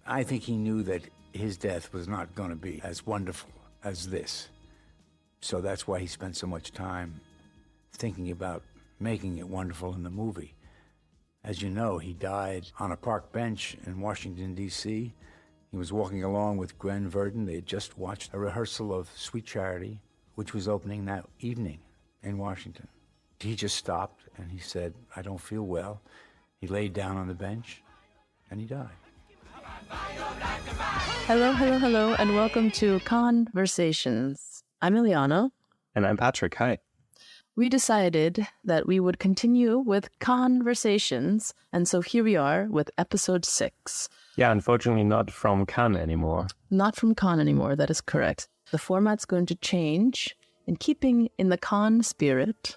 I think he knew that his death was not going to be as wonderful as this. So that's why he spent so much time thinking about making it wonderful in the movie. As you know, he died on a park bench in Washington, D.C. He was walking along with Glen Verdon. They had just watched a rehearsal of Sweet Charity, which was opening that evening in Washington. He just stopped and he said, I don't feel well. He laid down on the bench and he died. Hello, hello, hello, and welcome to Cannesversations. I'm Eliana. And I'm Patrick. Hi. We decided that we would continue with Cannesversations, and so here we are with episode 6. Yeah, unfortunately not from Cannes anymore. Not from Cannes anymore, that is correct. The format's going to change. In keeping in the Cannes spirit,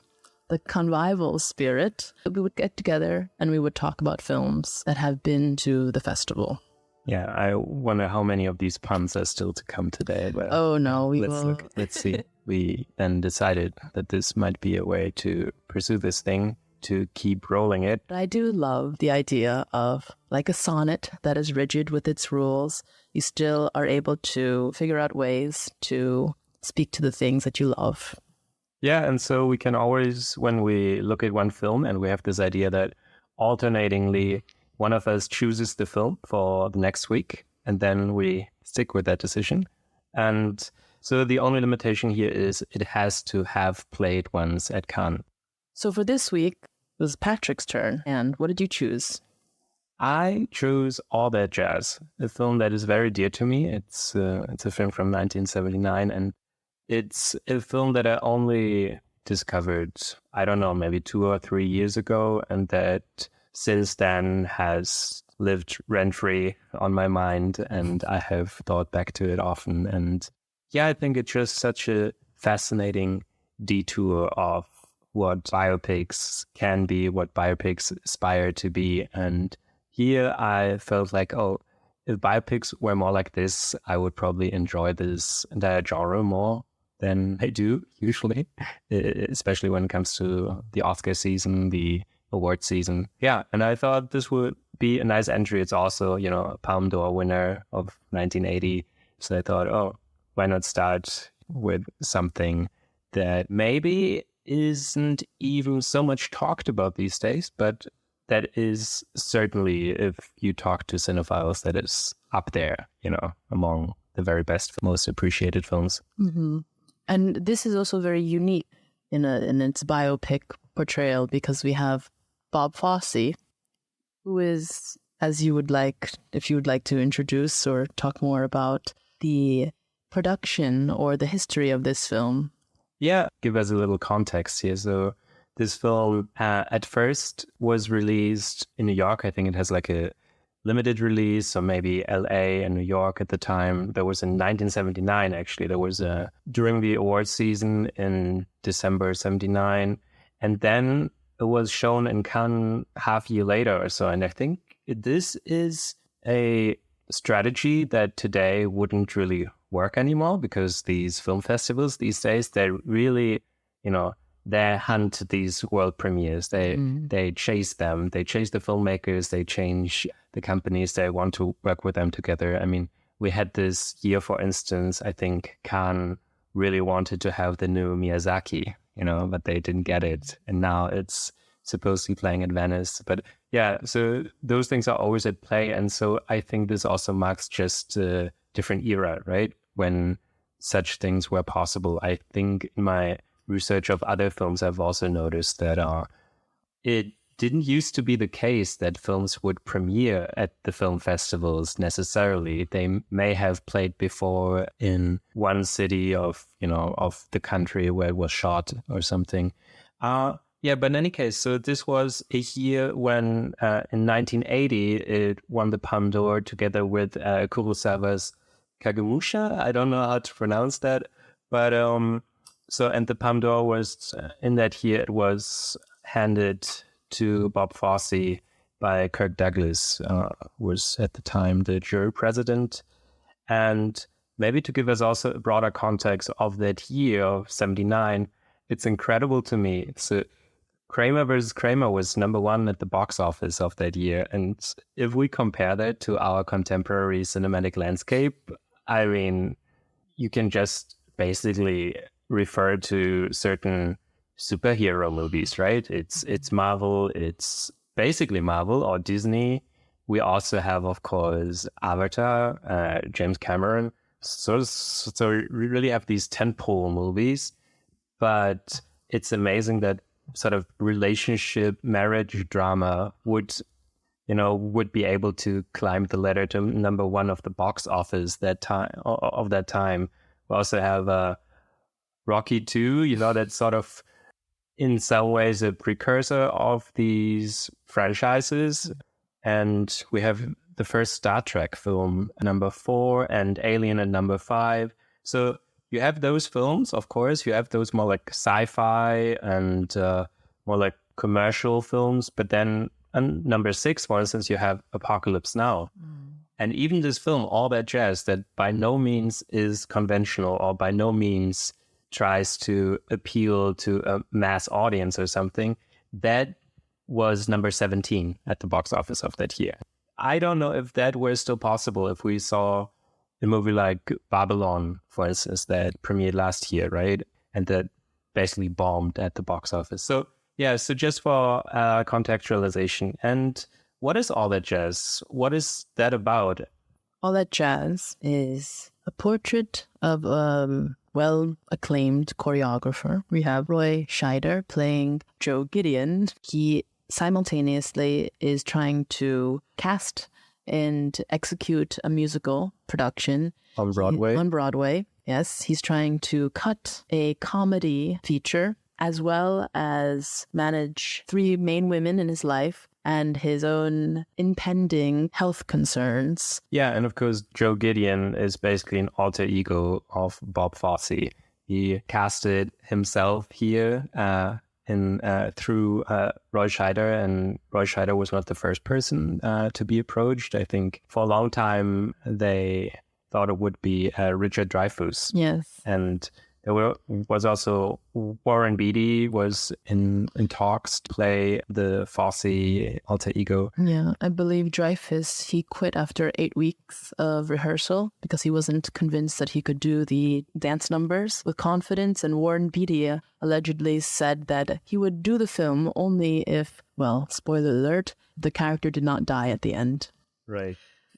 the convivial spirit, we would get together and we would talk about films that have been to the festival. Yeah, I wonder how many of these puns are still to come today. Well, oh no, let's see. We then decided that this might be a way to pursue this thing, to keep rolling it. I do love the idea of, like a sonnet that is rigid with its rules, you still are able to figure out ways to speak to the things that you love. Yeah, and so we can always, when we look at one film and we have this idea that alternatingly one of us chooses the film for the next week, and then we stick with that decision. And so the only limitation here is it has to have played once at Cannes. So for this week, it was Patrick's turn. And what did you choose? I chose All That Jazz, a film that is very dear to me. It's a film from 1979, and it's a film that I only discovered, I don't know, maybe 2 or 3 years ago, and that since then has lived rent-free on my mind, and I have thought back to it often. And yeah, I think it's just such a fascinating detour of what biopics can be, what biopics aspire to be. And here I felt like, oh, if biopics were more like this, I would probably enjoy this entire genre more than I do usually, especially when it comes to the Oscar season, the award season. Yeah, and I thought this would be a nice entry. It's also, a Palme d'Or winner of 1980. So I thought, oh, why not start with something that maybe isn't even so much talked about these days, but that is certainly, if you talk to cinephiles, that is up there, among the very best, most appreciated films. Mm-hmm. And this is also very unique in its biopic portrayal, because we have Bob Fosse, who is, as you would like, if you would like to introduce or talk more about the production or the history of this film. Yeah, give us a little context here. So this film at first was released in New York. I think it has like a limited release, so maybe LA and New York at the time. There was in 1979, actually. There was during the awards season in December 79. And then it was shown in Cannes half year later or so. And I think this is a strategy that today wouldn't really work anymore, because these film festivals these days, they really, they hunt these world premieres. They chase them. They chase the filmmakers. They change the companies. They want to work with them together. I mean, we had this year, for instance, I think Cannes really wanted to have the new Miyazaki, but they didn't get it. And now it's supposed to be playing at Venice. But yeah, so those things are always at play. And so I think this also marks just a different era, right? When such things were possible. I think in my research of other films, I've also noticed that it didn't used to be the case that films would premiere at the film festivals necessarily. They may have played before in one city of the country where it was shot or something. Yeah, but in any case, so this was a year when in 1980 it won the Palme d'Or together with Kurosawa's Kagemusha. I don't know how to pronounce that, but and the Palme d'Or was in that year. It was handed to Bob Fosse by Kirk Douglas, was at the time the jury president. And maybe to give us also a broader context of that year of 79, it's incredible to me. It's Kramer versus Kramer was #1 at the box office of that year. And if we compare that to our contemporary cinematic landscape, I mean, you can just basically refer to certain superhero movies, right? It's Marvel, it's basically Marvel or Disney. We also have, of course, Avatar, James Cameron. So we really have these tentpole movies, but it's amazing that sort of relationship, marriage drama would be able to climb the ladder to #1 of the box office that time. We also have Rocky 2, that's sort of in some ways a precursor of these franchises. And we have the first Star Trek film, #4, and Alien at #5. So you have those films, of course. You have those more like sci-fi and more like commercial films. But then on #6, for instance, you have Apocalypse Now. And even this film, All That Jazz, that by no means is conventional or by no means tries to appeal to a mass audience or something, that was #17 at the box office of that year. I don't know if that were still possible if we saw a movie like Babylon, for instance, that premiered last year, right? And that basically bombed at the box office. So just for contextualization. And what is All That Jazz? What is that about? All That Jazz is a portrait of a well-acclaimed choreographer. We have Roy Scheider playing Joe Gideon. He simultaneously is trying to cast and execute a musical production. On Broadway? On Broadway, yes. He's trying to cut a comedy feature as well as manage 3 main women in his life and his own impending health concerns. Yeah, and of course, Joe Gideon is basically an alter ego of Bob Fosse. He casted himself here through Roy Scheider, and Roy Scheider was not the first person to be approached. I think for a long time they thought it would be Richard Dreyfuss. Yes. And there was also Warren Beatty was in talks to play the Fosse alter ego. Yeah, I believe Dreyfuss, he quit after 8 weeks of rehearsal because he wasn't convinced that he could do the dance numbers with confidence. And Warren Beatty allegedly said that he would do the film only if, well, spoiler alert, the character did not die at the end. Right.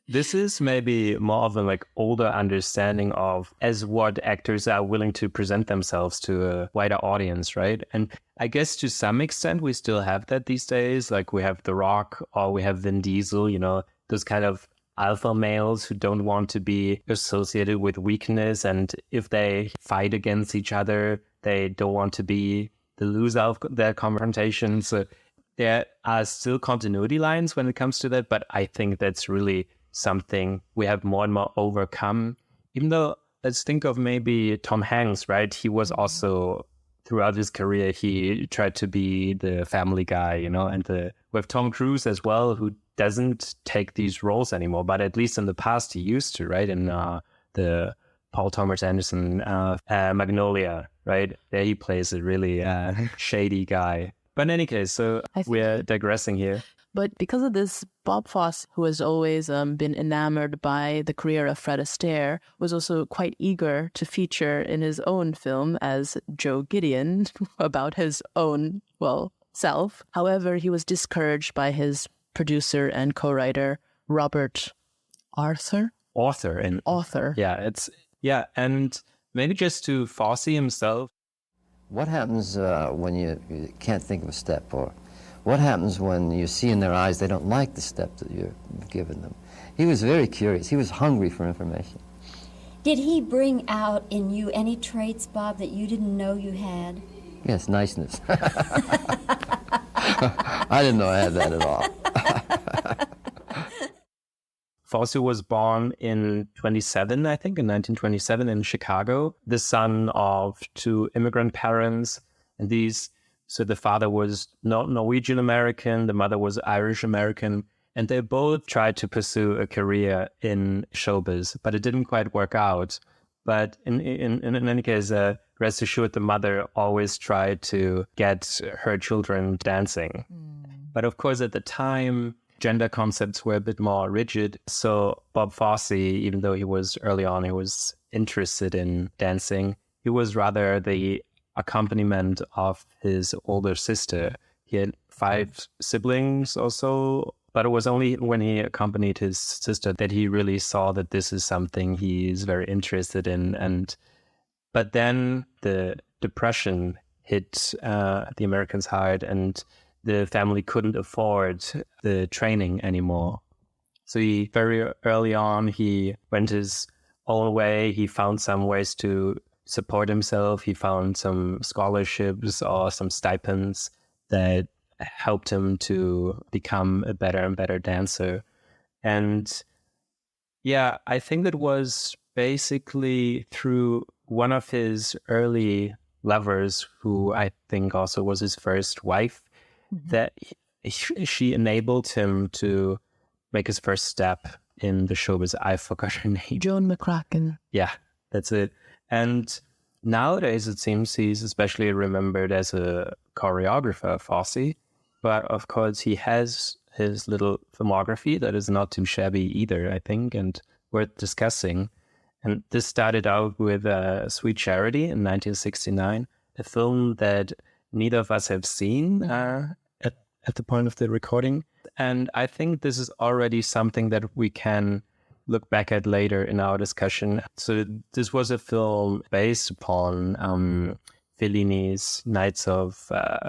This is maybe more of an older understanding of as what actors are willing to present themselves to a wider audience, right? And I guess to some extent we still have that these days. Like we have The Rock or we have Vin Diesel, those kind of alpha males who don't want to be associated with weakness. And if they fight against each other, they don't want to be the loser of their confrontation. So there are still continuity lines when it comes to that. But I think that's really something we have more and more overcome. Even though, let's think of maybe Tom Hanks, right? He was also, throughout his career, he tried to be the family guy, and with Tom Cruise as well, who doesn't take these roles anymore, but at least in the past he used to, right? In the Paul Thomas Anderson Magnolia, right? There he plays a really shady guy. But in any case, so we're digressing here. But because of this, Bob Fosse, who has always been enamored by the career of Fred Astaire, was also quite eager to feature in his own film as Joe Gideon about his own, self. However, he was discouraged by his producer and co-writer, Robert Auteur. Yeah, and maybe just to Fosse himself. What happens when you can't think of a step, or what happens when you see in their eyes they don't like the step that you've given them? He was very curious. He was hungry for information. Did he bring out in you any traits, Bob, that you didn't know you had? Yes, niceness. I didn't know I had that at all. Fosse was born in 1927 in Chicago, the son of 2 immigrant parents. And so the father was Norwegian American, the mother was Irish American, and they both tried to pursue a career in showbiz, but it didn't quite work out. But in any case, rest assured, the mother always tried to get her children dancing. But of course, at the time, gender concepts were a bit more rigid. So Bob Fosse, even though he was early on, he was interested in dancing, he was rather the accompaniment of his older sister. He had 5 siblings or so, but it was only when he accompanied his sister that he really saw that this is something he's very interested in. But then the depression hit the Americans hard, and the family couldn't afford the training anymore. So he very early on, he went his own way. He found some ways to support himself. He found some scholarships or some stipends that helped him to become a better and better dancer. And yeah, I think that was basically through one of his early lovers, who I think also was his first wife, that she enabled him to make his first step in the showbiz. I forgot her name. Joan McCracken. Yeah, that's it. And nowadays, it seems he's especially remembered as a choreographer, Fosse. But of course, he has his little filmography that is not too shabby either, I think, and worth discussing. And this started out with Sweet Charity in 1969, a film that neither of us have seen at the point of the recording. And I think this is already something that we can look back at later in our discussion. So this was a film based upon Fellini's Nights of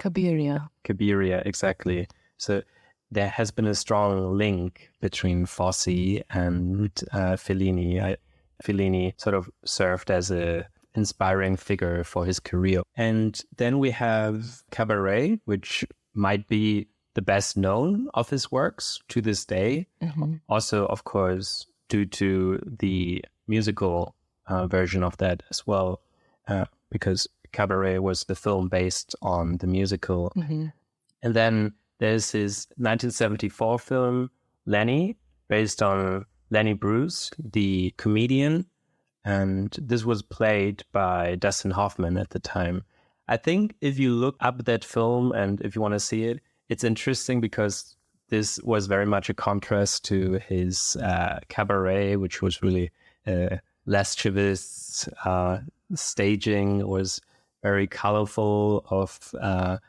Cabiria. Cabiria, exactly. So there has been a strong link between Fosse and Fellini. Fellini sort of served as a inspiring figure for his career. And then we have Cabaret, which might be the best known of his works to this day. Also, of course, due to the musical version of that as well, because Cabaret was the film based on the musical. And then there's his 1974 film, Lenny, based on Lenny Bruce, the comedian. And this was played by Dustin Hoffman at the time. I think if you look up that film and if you want to see it, it's interesting because this was very much a contrast to his Cabaret, which was really lascivious staging, was very colorful, of a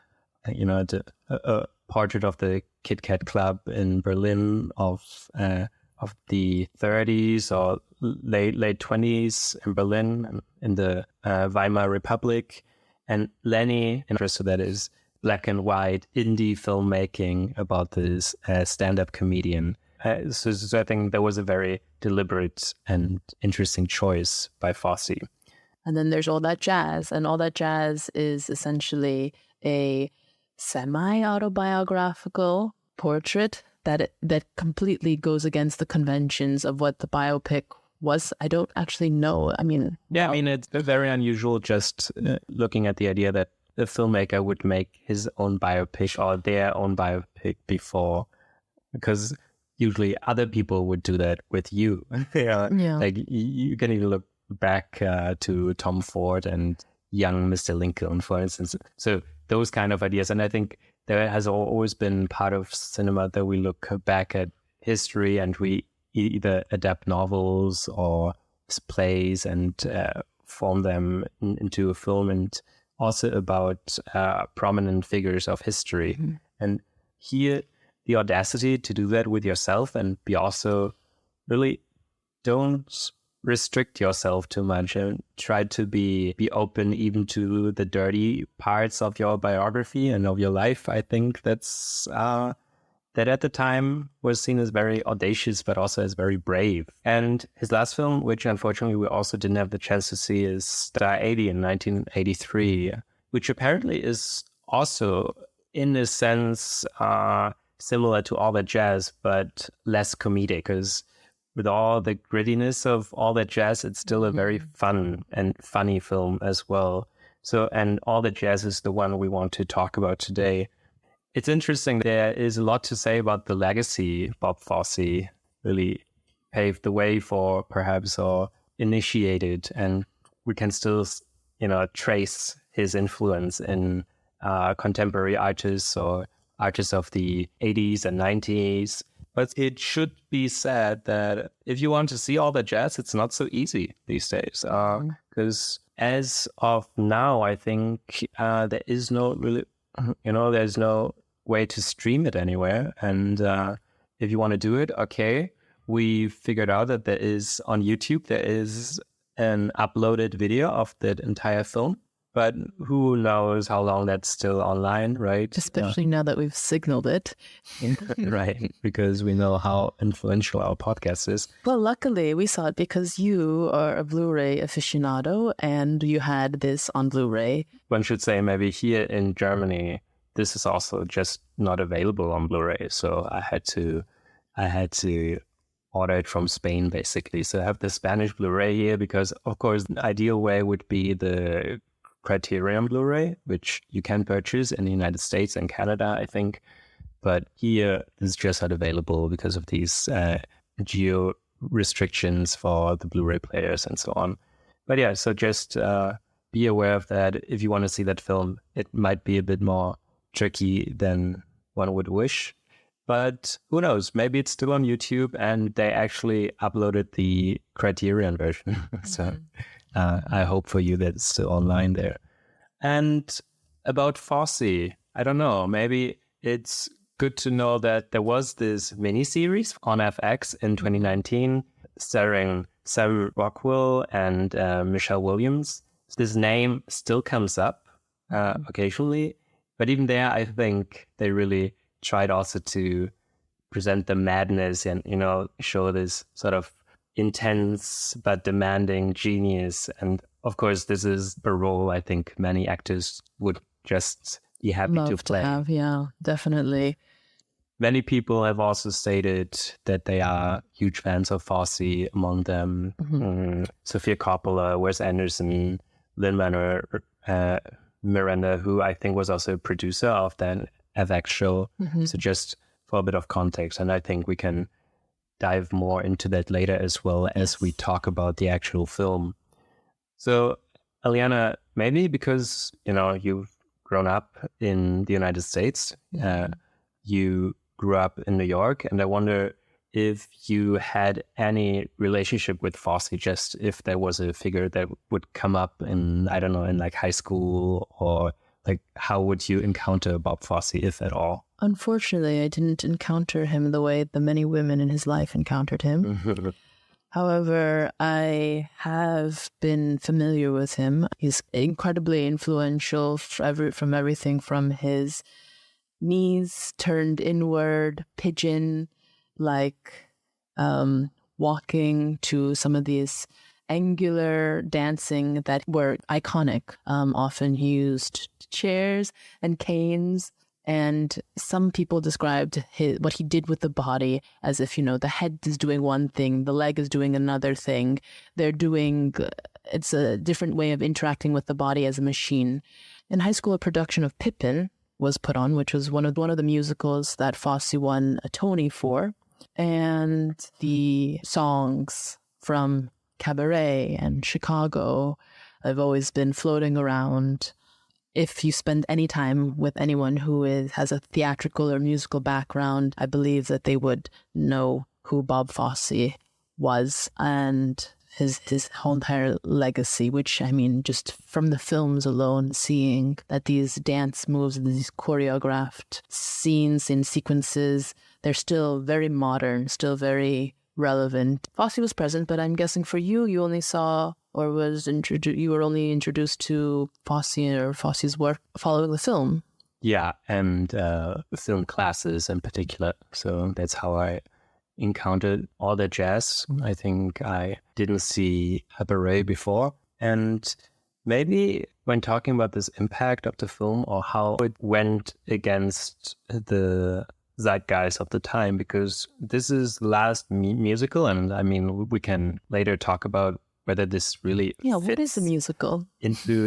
portrait of the Kit Kat Club in Berlin of the 30s or late 20s in Berlin, in the Weimar Republic. And Lenny, so that is black and white indie filmmaking about this stand-up comedian. So I think that was a very deliberate and interesting choice by Fosse. And then there's All That Jazz, and All That Jazz is essentially a semi-autobiographical portrait that completely goes against the conventions of what the biopic was. I don't actually know. I mean, it's very unusual just looking at the idea that the filmmaker would make his own biopic or their own biopic before, because usually other people would do that with you. Like you can even look back to Tom Ford and young Mr. Lincoln, for instance. So those kind of ideas. And I think there has always been part of cinema that we look back at history and we either adapt novels or plays and form them into a film, and also about prominent figures of history. And here, the audacity to do that with yourself and be also really don't restrict yourself too much and try to be open even to the dirty parts of your biography and of your life. I think that's that at the time was seen as very audacious, but also as very brave. And his last film, which unfortunately we also didn't have the chance to see, is Star 80 in 1983, which apparently is also, in a sense, similar to All That Jazz, but less comedic, because with all the grittiness of All That Jazz, it's still a very fun and funny film as well. So, and All That Jazz is the one we want to talk about today. It's interesting. There is a lot to say about the legacy Bob Fosse really paved the way for, perhaps, or initiated, and we can still, trace his influence in contemporary artists or artists of the 80s and 90s. But it should be said that if you want to see all the jazz, it's not so easy these days. Because as of now, I think there is no really, there's no way to stream it anywhere. And if you want to do it, okay. We figured out that there is on YouTube, there is an uploaded video of that entire film. But who knows how long that's still online, right? Especially now that we've signaled it. Right, because we know how influential our podcast is. Well, luckily we saw it because you are a Blu-ray aficionado and you had this on Blu-ray. One should say maybe here in Germany, this is also just not available on Blu-ray. So I had to order it from Spain, basically. So I have the Spanish Blu-ray here because, of course, the ideal way would be the Criterion Blu-ray, which you can purchase in the United States and Canada, I think. But here, it's just not available because of these geo restrictions for the Blu-ray players and so on. But yeah, so just be aware of that. If you want to see that film, it might be a bit more tricky than one would wish. But who knows? Maybe it's still on YouTube and they actually uploaded the Criterion version. So I hope for you that it's still online there. And about Fosse, I don't know. Maybe it's good to know that there was this miniseries on FX in 2019 starring Sam Rockwell and Michelle Williams. This name still comes up occasionally. But even there, I think they really tried also to present the madness and, show this sort of intense but demanding genius. And of course, this is a role I think many actors would just be happy to play. Yeah, definitely. Many people have also stated that they are huge fans of Fosse, among them Sofia Coppola, Wes Anderson, Lin-Manuel Miranda, who I think was also a producer of that FX show. So just for a bit of context, and I think we can dive more into that later as well as we talk about the actual film. So Eliana, maybe because you've grown up in the United States, you grew up in New York, and I wonder if you had any relationship with Fosse, just if there was a figure that would come up in, I don't know, in like high school, or like how would you encounter Bob Fosse, if at all? Unfortunately, I didn't encounter him the way the many women in his life encountered him. However, I have been familiar with him. He's incredibly influential from everything from his knees turned inward, pigeon-like walking, to some of these angular dancing that were iconic. Often he used chairs and canes. And some people described what he did with the body as if, the head is doing one thing, the leg is doing another thing. It's a different way of interacting with the body as a machine. In high school, a production of Pippin was put on, which was one of the musicals that Fosse won a Tony for. And the songs from Cabaret and Chicago have always been floating around. If you spend any time with anyone who has a theatrical or musical background, I believe that they would know who Bob Fosse was and his whole entire legacy, which, I mean, just from the films alone, seeing that these dance moves, these choreographed scenes and sequences, they're still very modern, still very relevant. Fosse was present, but I'm guessing for you only saw or you were only introduced to Fosse or Fosse's work following the film. Yeah, and film classes in particular. So that's how I encountered all the jazz. I think I didn't see Cabaret before. And maybe when talking about this impact of the film or how it went against the zeitgeist of the time, because this is the last musical, and I mean, we can later talk about whether this really what is a musical? Into,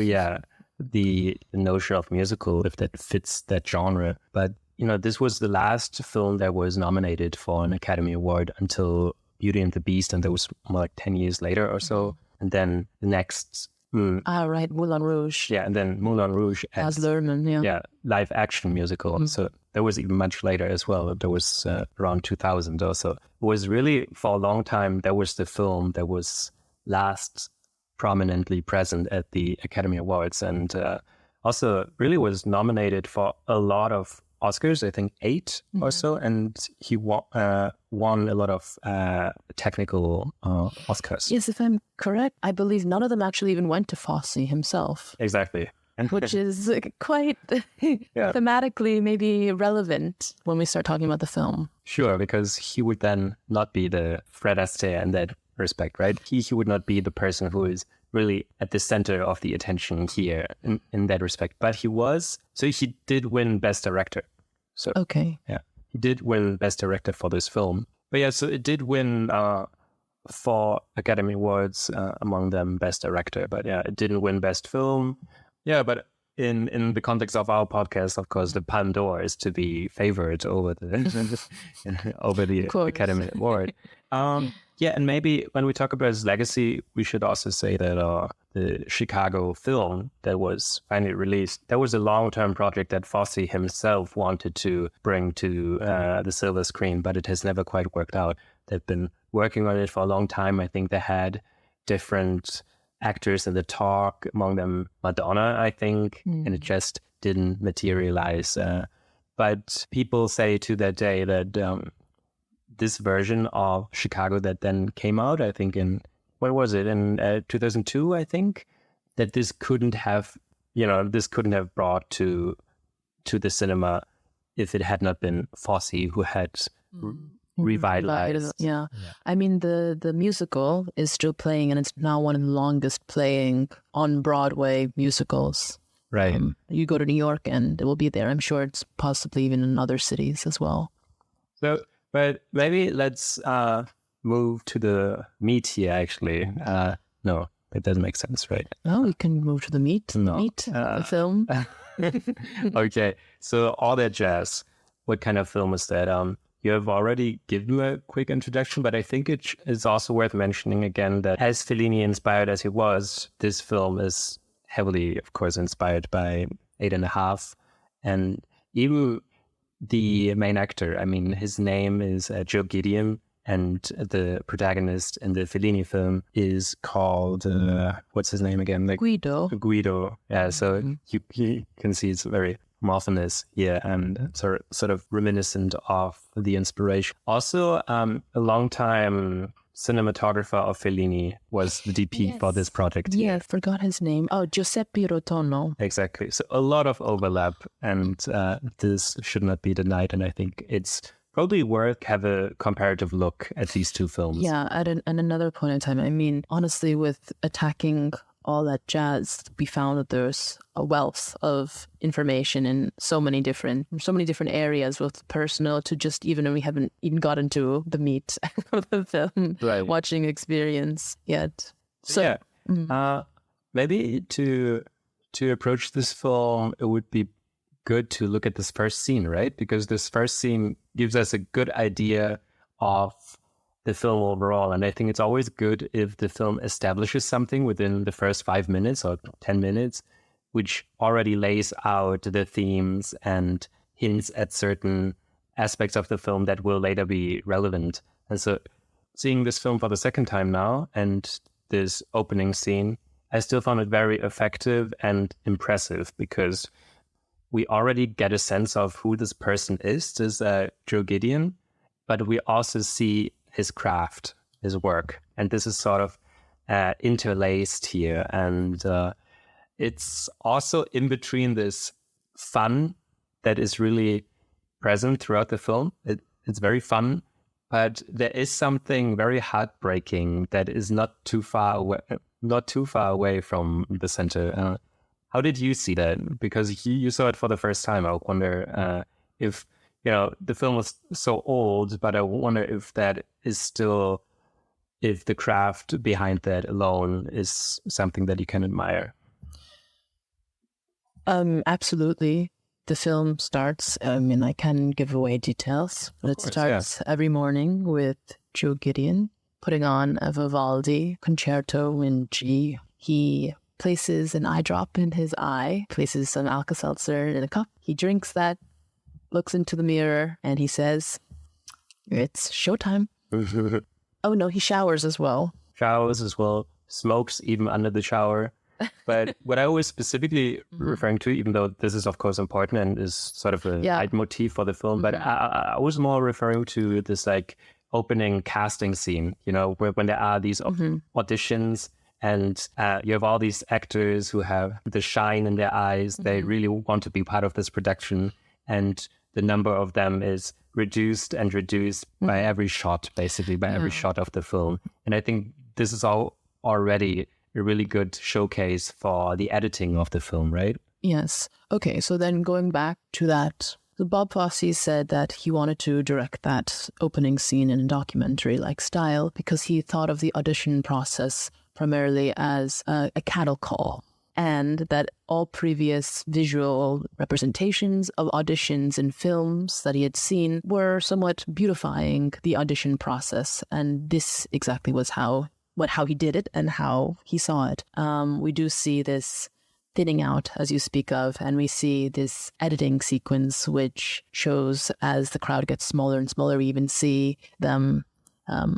the notion of musical, if that fits that genre. But, this was the last film that was nominated for an Academy Award until Beauty and the Beast, and that was more like 10 years later or so. And then the next... right, Moulin Rouge. Yeah, and then Moulin Rouge As Lerman, yeah, live action musical. So that was even much later as well. That was around 2000 or so. It was really, for a long time, that was the film that was last prominently present at the Academy Awards, and also really was nominated for a lot of Oscars, I think 8 or so, and he won a lot of technical Oscars. Yes, if I'm correct, I believe none of them actually even went to Fosse himself. Exactly. Which is quite thematically maybe relevant when we start talking about the film. Sure, because he would then not be the Fred Astaire in that respect, right? He would not be the person who is really at the center of the attention here in that respect. But he was, so he did win Best Director. So okay. Yeah, he did win Best Director for this film. But yeah, so it did win 4 Academy Awards, among them Best Director. But yeah, it didn't win Best Film. Yeah, but in the context of our podcast, of course, the Palme d'Or is to be favored over the Academy Award. Yeah, and maybe when we talk about his legacy, we should also say that the Chicago film that was finally released, that was a long-term project that Fosse himself wanted to bring to the silver screen, but it has never quite worked out. They've been working on it for a long time. I think they had different actors in the talk, among them Madonna, I think, and it just didn't materialize. But people say to that day that this version of Chicago that then came out, I think in 2002, I think, that this couldn't have brought to the cinema if it had not been Fosse who had revitalized. Yeah. I mean, the musical is still playing, and it's now one of the longest playing on Broadway musicals. Right. You go to New York and it will be there. I'm sure it's possibly even in other cities as well. So, but maybe let's move to the meat here, actually. No, that doesn't make sense, right? Oh, we can move to the meat. The film. Okay, so all that jazz. What kind of film is that? You have already given a quick introduction, but I think it is also worth mentioning again that as Fellini inspired as he was, this film is heavily, of course, inspired by 8½. And even the main actor, I mean, his name is Joe Gideon, and the protagonist in the Fellini film is called, what's his name again? Like Guido. Yeah, so you can see it's very homophonous here and sort of reminiscent of the inspiration. Also, a long-time cinematographer of Fellini was the DP for this project. Yeah, I forgot his name. Oh, Giuseppe Rotono. Exactly. So a lot of overlap, and this should not be denied. And I think it's probably worth have a comparative look at these two films. Yeah, at another point in time. I mean, honestly, with attacking all that jazz, we found that there's a wealth of information in so many different areas, with personal to just even we haven't even gotten to the meat of the film watching experience yet. So maybe to approach this film, it would be good to look at this first scene, right? Because this first scene gives us a good idea of the film overall. And I think it's always good if the film establishes something within the first 5 minutes or 10 minutes, which already lays out the themes and hints at certain aspects of the film that will later be relevant. And so seeing this film for the second time now and this opening scene, I still found it very effective and impressive, because we already get a sense of who this person is, this Joe Gideon, but we also see his craft, his work. And this is sort of interlaced here. And it's also in between this fun that is really present throughout the film. It's very fun, but there is something very heartbreaking that is not too far away from the center. How did you see that? Because you saw it for the first time. I wonder if the film was so old, but I wonder if that is still, if the craft behind that alone is something that you can admire. Absolutely. The film starts, I mean, I can give away details, but it starts every morning with Joe Gideon, putting on a Vivaldi concerto in G. He places an eye drop in his eye, places some Alka-Seltzer in a cup. He drinks that, looks into the mirror, and he says, "It's showtime." Oh no, he showers as well. Showers as well, smokes even under the shower. But what I was specifically referring to, even though this is of course important and is sort of a leitmotif for the film, but I was more referring to this like opening casting scene, you know, where when there are these auditions and you have all these actors who have the shine in their eyes. They really want to be part of this production, and the number of them is reduced and reduced by every shot, basically by every shot of the film. And I think this is all already a really good showcase for the editing of the film, right? Yes. Okay, so then going back to that, so Bob Fosse said that he wanted to direct that opening scene in a documentary-like style because he thought of the audition process primarily as a cattle call, and that all previous visual representations of auditions in films that he had seen were somewhat beautifying the audition process. And this exactly was how he did it and how he saw it. We do see this thinning out, as you speak of, and we see this editing sequence, which shows as the crowd gets smaller and smaller, we even see them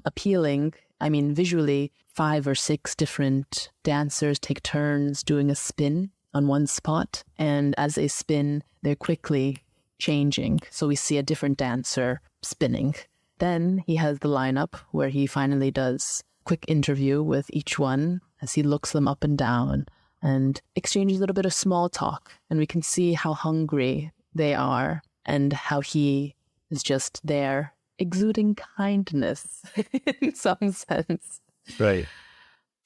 appealing. I mean, visually, 5 or 6 different dancers take turns doing a spin on one spot. And as they spin, they're quickly changing. So we see a different dancer spinning. Then he has the lineup where he finally does quick interview with each one as he looks them up and down and exchanges a little bit of small talk. And we can see how hungry they are and how he is just there exuding kindness in some sense. Right.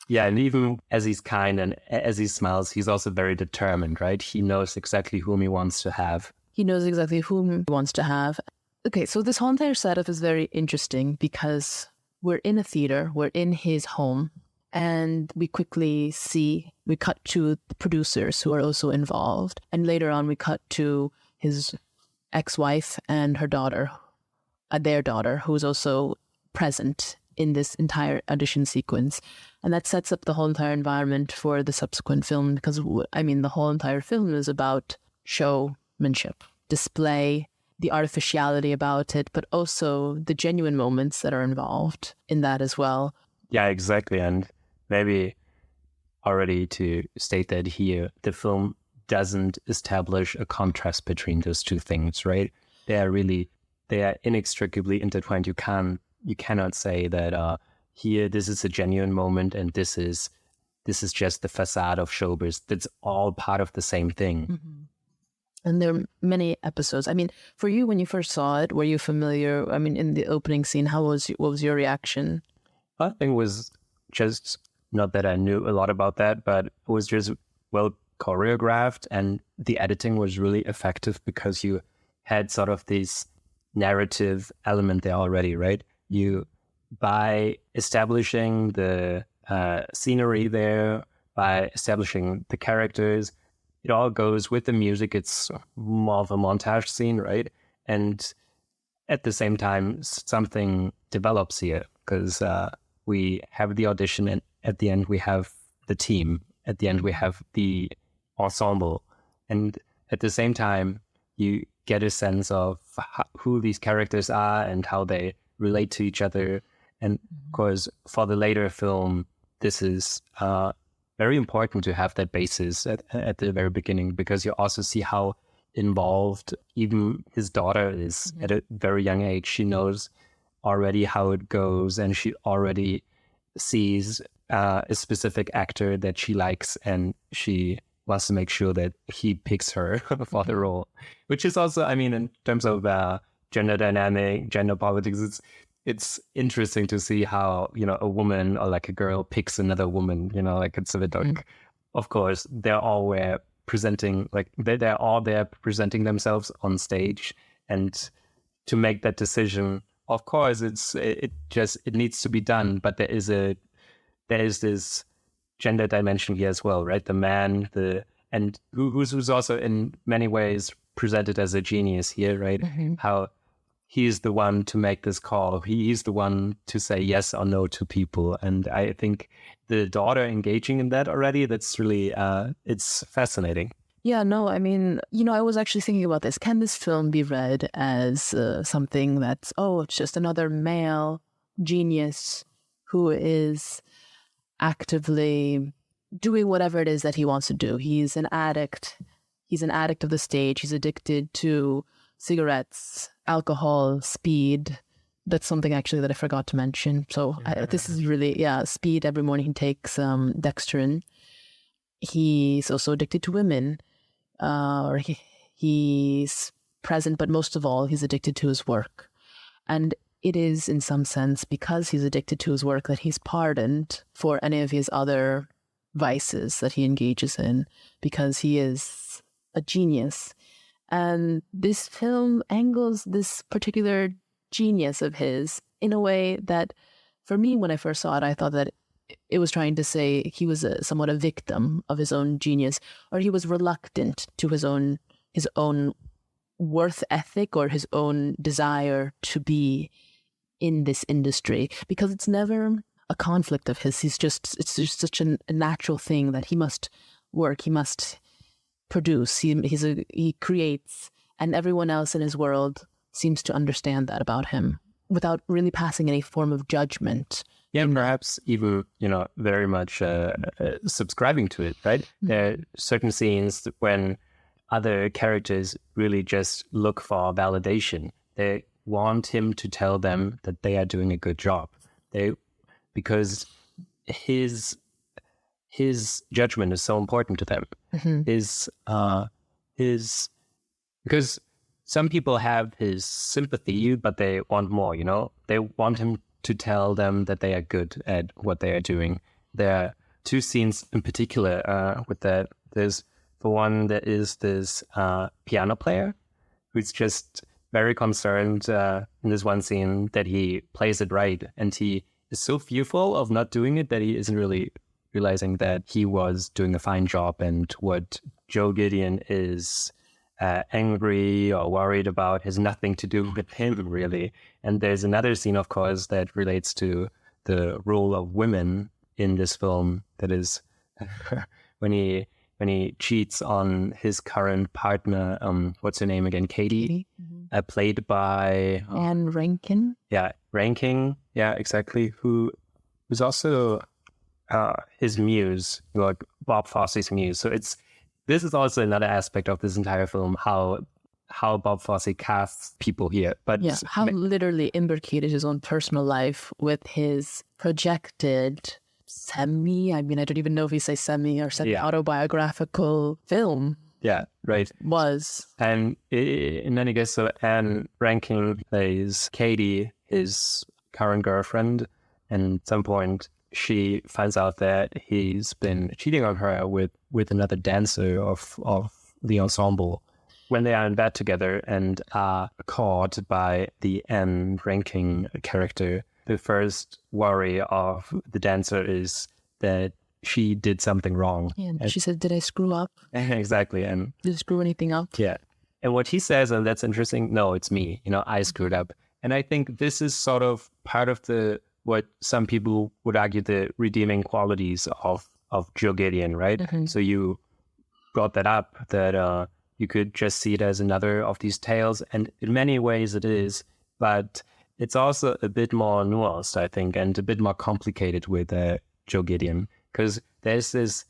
Yeah, and even as he's kind and as he smiles, he's also very determined, right? He knows exactly whom he wants to have. He knows exactly whom he wants to have. Okay, so this whole entire setup is very interesting because we're in a theater, we're in his home, and we cut to the producers who are also involved. And later on, we cut to his ex-wife and her daughter, their daughter, who's also present in this entire audition sequence. And that sets up the whole entire environment for the subsequent film because, I mean, the whole entire film is about showmanship, display, the artificiality about it, but also the genuine moments that are involved in that as well. Yeah, exactly. And maybe already to state that here, the film doesn't establish a contrast between those two things, right? They are inextricably intertwined. You cannot say that here this is a genuine moment and this is just the facade of showbiz. That's all part of the same thing. Mm-hmm. And there are many episodes. I mean, for you, when you first saw it, were you familiar? I mean, in the opening scene, what was your reaction? I think it was just, not that I knew a lot about that, but it was just well choreographed, and the editing was really effective because you had sort of this narrative element there already, right? You, by establishing the scenery there, by establishing the characters, it all goes with the music. It's more of a montage scene, right? And at the same time, something develops here because we have the audition, and at the end we have the team. At the end we have the ensemble, and at the same time you get a sense of who these characters are and how they relate to each other. And of course, for the later film, this is very important to have that basis at the very beginning, because you also see how involved even his daughter is at a very young age. She knows already how it goes, and she already sees a specific actor that she likes, and she wants to make sure that he picks her for the role, which is also, I mean, in terms of gender dynamic, gender politics, it's interesting to see how, you know, a woman or like a girl picks another woman, you know, like it's a bit like, of course, they're all presenting, like they're all there presenting themselves on stage, and to make that decision, of course, it needs to be done, but there is this gender dimension here as well, right? The man, and who's also in many ways presented as a genius here, right? How he's the one to make this call. He's the one to say yes or no to people. And I think the daughter engaging in that already, that's really, it's fascinating. Yeah, no, I mean, I was actually thinking about this. Can this film be read as something that's, it's just another male genius who is actively doing whatever it is that he wants to do? He's an addict. He's an addict of the stage. He's addicted to cigarettes, alcohol, speed. That's something actually that I forgot to mention. So this is really, speed. Every morning he takes Dextrin. He's also addicted to women. He's present, but most of all, he's addicted to his work. And it is, in some sense, because he's addicted to his work that he's pardoned for any of his other vices that he engages in, because he is a genius. And this film angles this particular genius of his in a way that, for me, when I first saw it, I thought that it was trying to say he was somewhat a victim of his own genius, or he was reluctant to his own worth ethic or his own desire to be in this industry, because it's never a conflict of his. It's just such a natural thing that he must work, he must produce, he creates, and everyone else in his world seems to understand that about him without really passing any form of judgment. Yeah, perhaps even, very much subscribing to it, right? Mm-hmm. There are certain scenes when other characters really just look for validation. They want him to tell them that they are doing a good job. Because his judgment is so important to them. Mm-hmm. Because some people have his sympathy, but they want more, They want him to tell them that they are good at what they are doing. There are two scenes in particular with that. There's, for one, there is this piano player who's just very concerned in this one scene that he plays it right. And he is so fearful of not doing it that he isn't really realizing that he was doing a fine job, and what Joe Gideon is angry or worried about has nothing to do with him, really. And there's another scene, of course, that relates to the role of women in this film. That is when he cheats on his current partner. What's her name again? Katie. Mm-hmm. Played by Anne Rankin. Yeah, Rankin. Yeah, exactly. Who's also his muse, like Bob Fosse's muse. So this is also another aspect of this entire film, how Bob Fosse casts people here. But yeah, how literally imbricated his own personal life with his projected I don't even know if he says semi or semi-autobiographical film. Yeah, right. Was. And in any case, so Anne Rankin plays Katie, his current girlfriend, and at some point she finds out that he's been cheating on her with another dancer of the ensemble. When they are in bed together and are caught by the Anne Rankin character, the first worry of the dancer is that she did something wrong. Yeah, and she said, "Did I screw up?" Exactly. And did I screw anything up? Yeah. And what he says, and that's interesting, no, it's me. I screwed up. And I think this is sort of part of what some people would argue the redeeming qualities of Joe Gideon, right? Mm-hmm. So you brought that up, that you could just see it as another of these tales. And in many ways it is, but it's also a bit more nuanced, I think, and a bit more complicated with Joe Gideon, because there's this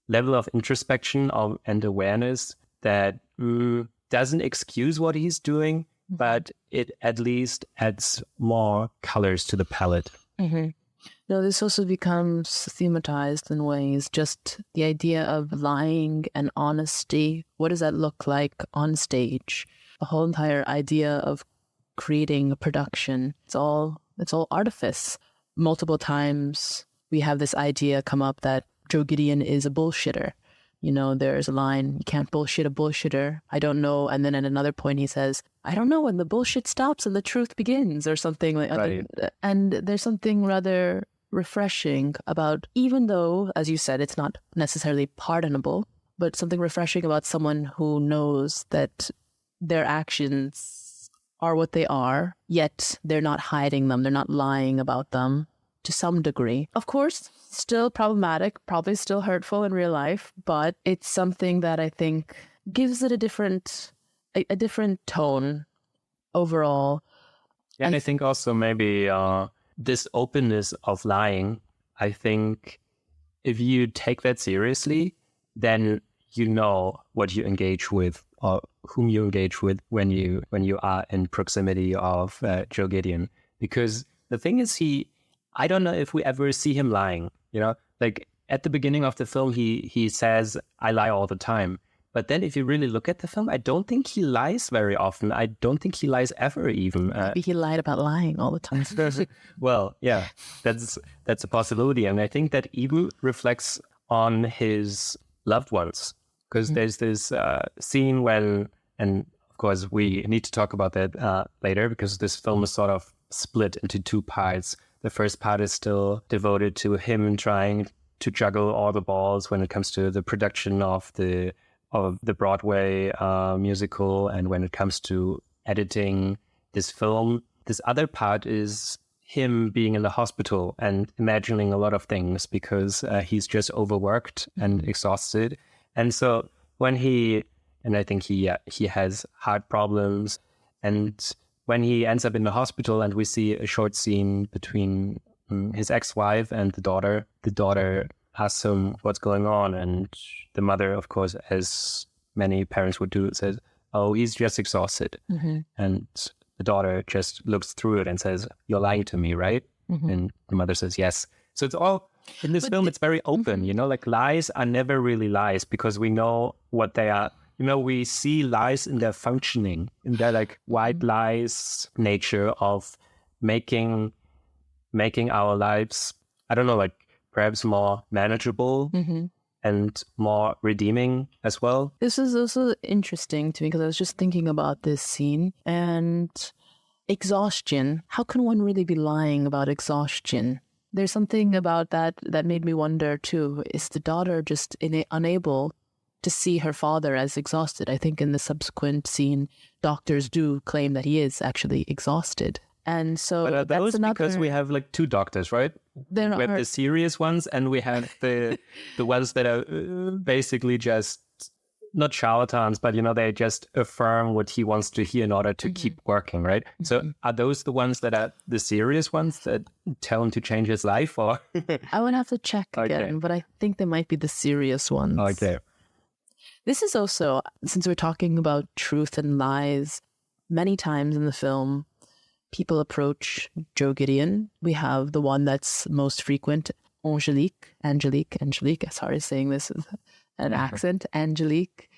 level of introspection and awareness that doesn't excuse what he's doing, but it at least adds more colors to the palette. Mm-hmm. No, this also becomes thematized in ways, just the idea of lying and honesty. What does that look like on stage? The whole entire idea of creating a production. It's all artifice. Multiple times we have this idea come up that Joe Gideon is a bullshitter. There's a line, you can't bullshit a bullshitter. I don't know. And then at another point he says, I don't know when the bullshit stops and the truth begins, or something like that. Right. And there's something rather refreshing about, even though, as you said, it's not necessarily pardonable, but something refreshing about someone who knows that their actions are what they are, yet they're not hiding them. They're not lying about them to some degree. Of course, still problematic, probably still hurtful in real life, but it's something that I think gives it a different tone overall. Yeah, and I think also maybe this openness of lying, I think if you take that seriously, then you know what you engage with or whom you engage with when you are in proximity of Joe Gideon. Because the thing is, I don't know if we ever see him lying, you know, like at the beginning of the film, he says, I lie all the time. But then if you really look at the film, I don't think he lies very often. I don't think he lies ever even. Maybe he lied about lying all the time. Well, yeah, that's a possibility. And I think that even reflects on his loved ones. Because there's this scene when, and of course we need to talk about that later, because this film is sort of split into two parts. The first part is still devoted to him trying to juggle all the balls when it comes to the production of the Broadway musical, and when it comes to editing this film. This other part is him being in the hospital and imagining a lot of things because he's just overworked and exhausted. And so when I think he has heart problems, and when he ends up in the hospital and we see a short scene between his ex-wife and the daughter asks him what's going on, and the mother, of course, as many parents would do, says, oh, he's just exhausted. Mm-hmm. And the daughter just looks through it and says, you're lying to me, right? Mm-hmm. And the mother says, yes. So it's all, in this film, it's very open, you know, like lies are never really lies because we know what they are. You know, we see lies in their functioning, in their like white lies nature of making our lives, I don't know, like perhaps more manageable and more redeeming as well. This is also interesting to me because I was just thinking about this scene and exhaustion. How can one really be lying about exhaustion? There's something about that made me wonder too. Is the daughter just unable to see her father as exhausted? I think in the subsequent scene, doctors do claim that he is actually exhausted. And so but that's another... because we have like two doctors, right? We have the serious ones and we have the ones that are basically just not charlatans, but, you know, they just affirm what he wants to hear in order to keep working, right? So are those the ones that are the serious ones that tell him to change his life? Or I would have to check again, but I think they might be the serious ones. Okay. This is also, since we're talking about truth and lies, many times in the film, people approach Joe Gideon. We have the one that's most frequent, Angelique, sorry, saying this with an accent, Angelique.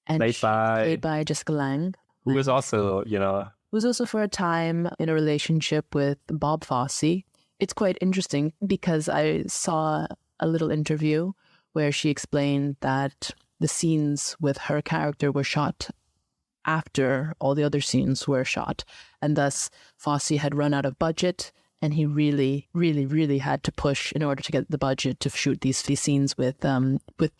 And played by Jessica Lange. Who was also, you know... Who's also for a time in a relationship with Bob Fosse. It's quite interesting because I saw a little interview where she explained that the scenes with her character were shot after all the other scenes were shot. And thus, Fosse had run out of budget, and he really, really, really had to push in order to get the budget to shoot these scenes with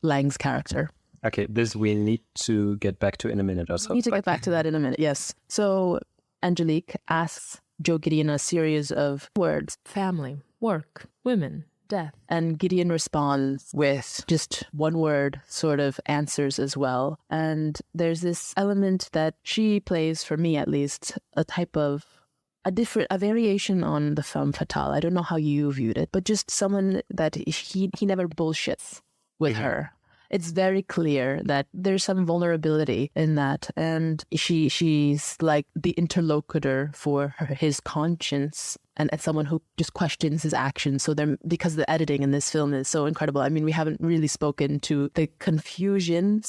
Lange's character. Okay, this we need to get back to in a minute or so. We need to get back to that in a minute, yes. So Angelique asks Joe Gideon a series of words. Family, work, women, death. And Gideon responds with just one word sort of answers as well. And there's this element that she plays, for me at least, a type of a variation on the femme fatale. I don't know how you viewed it, but just someone that he never bullshits with her. It's very clear that there's some vulnerability in that, and she's like the interlocutor for his conscience and someone who just questions his actions. So because the editing in this film is so incredible. I mean, we haven't really spoken to the confusion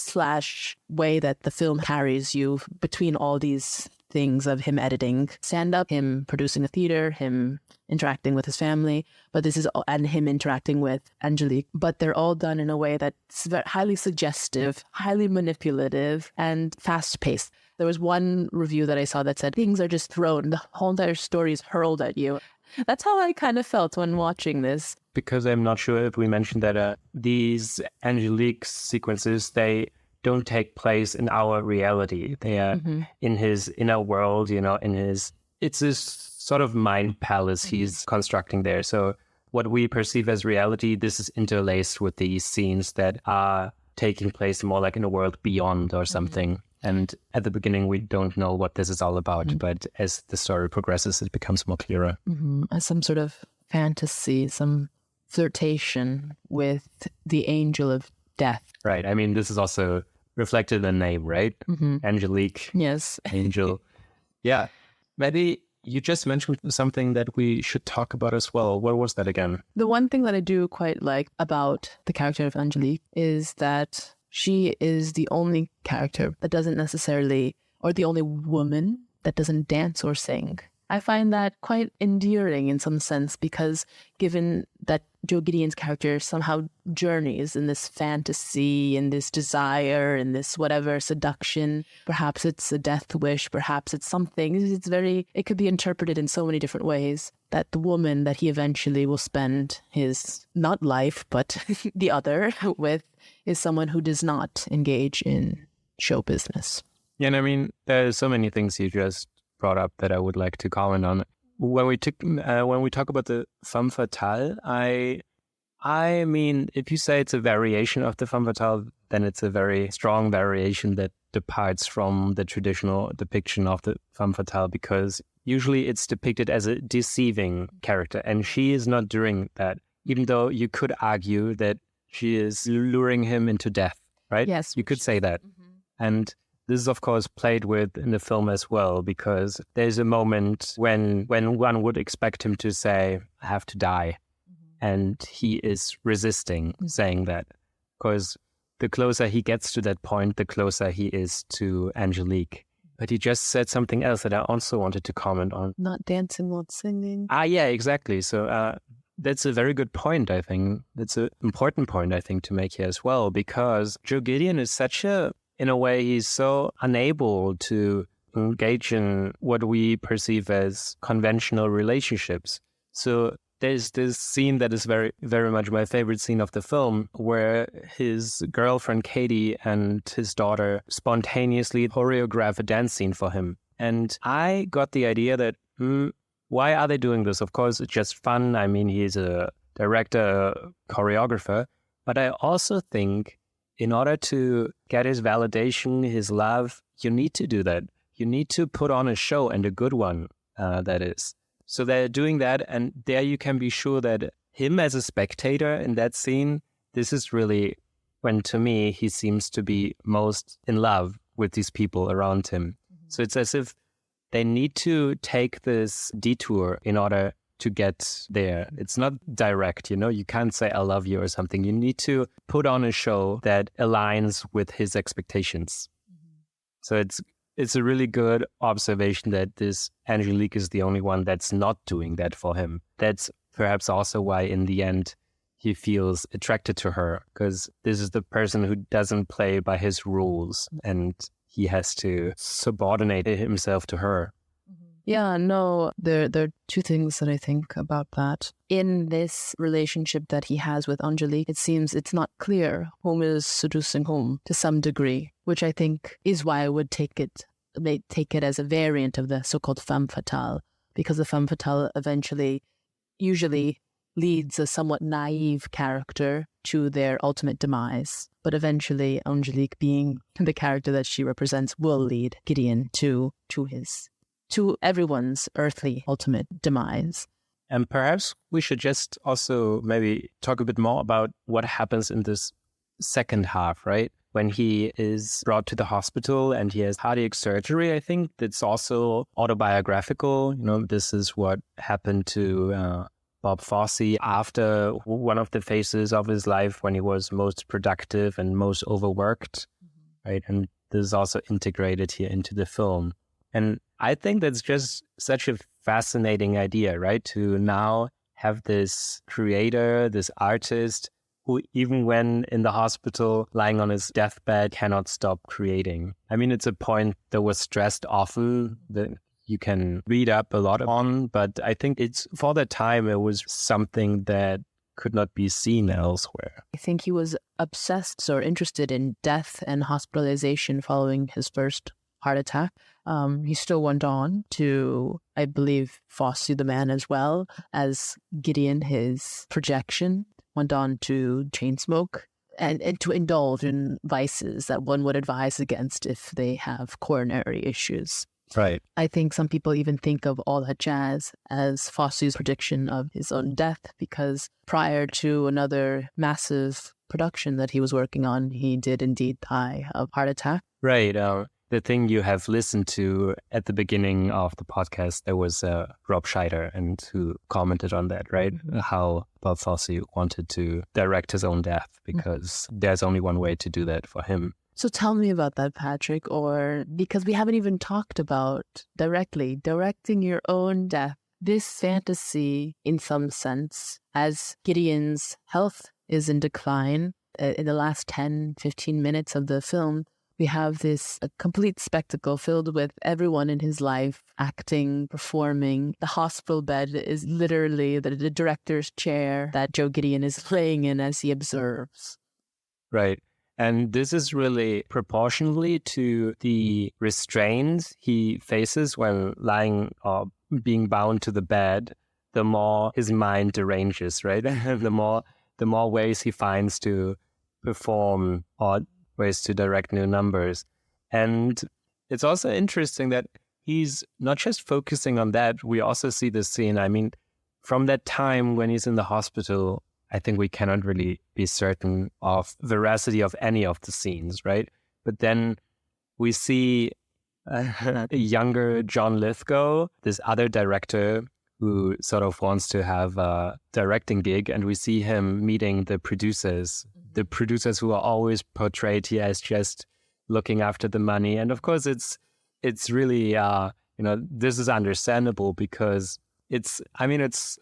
/ way that the film carries you between all these things of him editing stand-up, him producing a theater, him interacting with his family, but this is and him interacting with Angelique. But they're all done in a way that's highly suggestive, highly manipulative, and fast-paced. There was one review that I saw that said things are just thrown, the whole entire story is hurled at you. That's how I kind of felt when watching this. Because I'm not sure if we mentioned that these Angelique sequences, they don't take place in our reality. They are in his inner world, it's this sort of mind palace he's constructing there. So what we perceive as reality, this is interlaced with these scenes that are taking place more like in a world beyond or something. And at the beginning, we don't know what this is all about. But as the story progresses, it becomes more clearer. As some sort of fantasy, some flirtation with the angel of death. Right. I mean, this is also reflected in the name, right? Angelique. Yes. Angel. Yeah. Maybe you just mentioned something that we should talk about as well. What was that again? The one thing that I do quite like about the character of Angelique is that she is the only character that doesn't necessarily, or the only woman that doesn't dance or sing. I find that quite endearing in some sense, because given that Joe Gideon's character somehow journeys in this fantasy, in this desire, in this whatever seduction, perhaps it's a death wish, perhaps it's something. It could be interpreted in so many different ways, that the woman that he eventually will spend his, not life, but the other with, is someone who does not engage in show business. Yeah, and I mean, there's so many things you just brought up that I would like to comment on. When we talk about the femme fatale, I mean, if you say it's a variation of the femme fatale, then it's a very strong variation that departs from the traditional depiction of the femme fatale, because usually it's depicted as a deceiving character, and she is not doing that, even though you could argue that she is luring him into death, right? Yes. You could say that. And this is, of course, played with in the film as well, because there's a moment when one would expect him to say, I have to die. And he is resisting saying that, because the closer he gets to that point, the closer he is to Angelique. But he just said something else that I also wanted to comment on. Not dancing, not singing. Yeah, exactly. So that's a very good point, I think. That's an important point, I think, to make here as well, because Joe Gideon is in a way, he's so unable to engage in what we perceive as conventional relationships. So there's this scene that is very, very much my favorite scene of the film, where his girlfriend Katie and his daughter spontaneously choreograph a dance scene for him. And I got the idea that, why are they doing this? Of course, it's just fun. I mean, he's a director, a choreographer. But I also think in order to get his validation, his love, you need to do that. You need to put on a show, and a good one, that is. So they're doing that, and there you can be sure that him as a spectator in that scene, this is really when, to me, he seems to be most in love with these people around him. So it's as if they need to take this detour in order to get there. It's not direct, you can't say I love you or something. You need to put on a show that aligns with his expectations. So it's a really good observation that this Angelique is the only one that's not doing that for him. That's perhaps also why in the end he feels attracted to her, because this is the person who doesn't play by his rules, and he has to subordinate himself to her. Yeah, no, there are two things that I think about that. In this relationship that he has with Angelique, it seems it's not clear whom is seducing whom to some degree, which I think is why I would take it as a variant of the so-called femme fatale, because the femme fatale usually leads a somewhat naive character to their ultimate demise. But eventually, Angelique, being the character that she represents, will lead Gideon to everyone's earthly ultimate demise. And perhaps we should just also maybe talk a bit more about what happens in this second half, right? When he is brought to the hospital and he has cardiac surgery, I think that's also autobiographical. This is what happened to Bob Fosse after one of the phases of his life when he was most productive and most overworked, right? And this is also integrated here into the film. And I think that's just such a fascinating idea, right? To now have this creator, this artist, who even when in the hospital, lying on his deathbed, cannot stop creating. I mean, it's a point that was stressed often, that you can read up a lot on, but I think it's, for the time, it was something that could not be seen elsewhere. I think he was obsessed or interested in death and hospitalization following his first heart attack. He still went on to, I believe, Fosse the man as well as Gideon, his projection, went on to chain smoke and to indulge in vices that one would advise against if they have coronary issues. Right. I think some people even think of All That Jazz as Fosse's prediction of his own death, because prior to another massive production that he was working on, he did indeed die of heart attack. Right. The thing you have listened to at the beginning of the podcast, there was Rob Scheider, and who commented on that, right? Mm-hmm. How Bob Fosse wanted to direct his own death because there's only one way to do that for him. So tell me about that, Patrick, or because we haven't even talked about directing your own death. This fantasy, in some sense, as Gideon's health is in decline, in the last 10, 15 minutes of the film, we have this complete spectacle filled with everyone in his life acting, performing. The hospital bed is literally the director's chair that Joe Gideon is laying in as he observes. Right. And this is really proportionally to the restraint he faces when lying or being bound to the bed, the more his mind deranges, right? the more ways he finds to perform or ways to direct new numbers. And it's also interesting that he's not just focusing on that. We also see this scene. I mean, from that time when he's in the hospital, I think we cannot really be certain of veracity of any of the scenes, right? But then we see a younger John Lithgow, this other director who sort of wants to have a directing gig, and we see him meeting the producers who are always portrayed here as just looking after the money. And of course, it's really, this is understandable because it's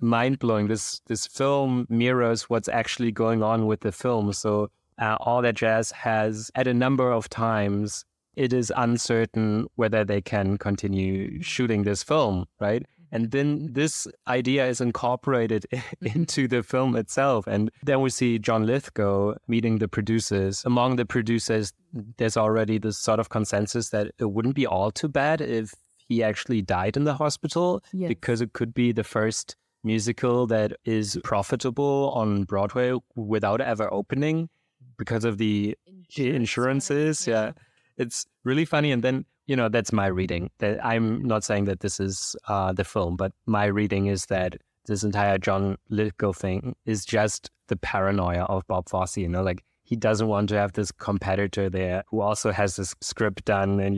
mind-blowing. This film mirrors what's actually going on with the film. So All That Jazz has, at a number of times, it is uncertain whether they can continue shooting this film, right? And then this idea is incorporated into the film itself. And then we see John Lithgow meeting the producers. Among the producers, there's already this sort of consensus that it wouldn't be all too bad if he actually died in the hospital, yes, because it could be the first musical that is profitable on Broadway without ever opening because of the insurances. Yeah. It's really funny. And then, that's my reading. That I'm not saying that this is the film, but my reading is that this entire John Lithgow thing is just the paranoia of Bob Fosse. Like he doesn't want to have this competitor there who also has this script done, and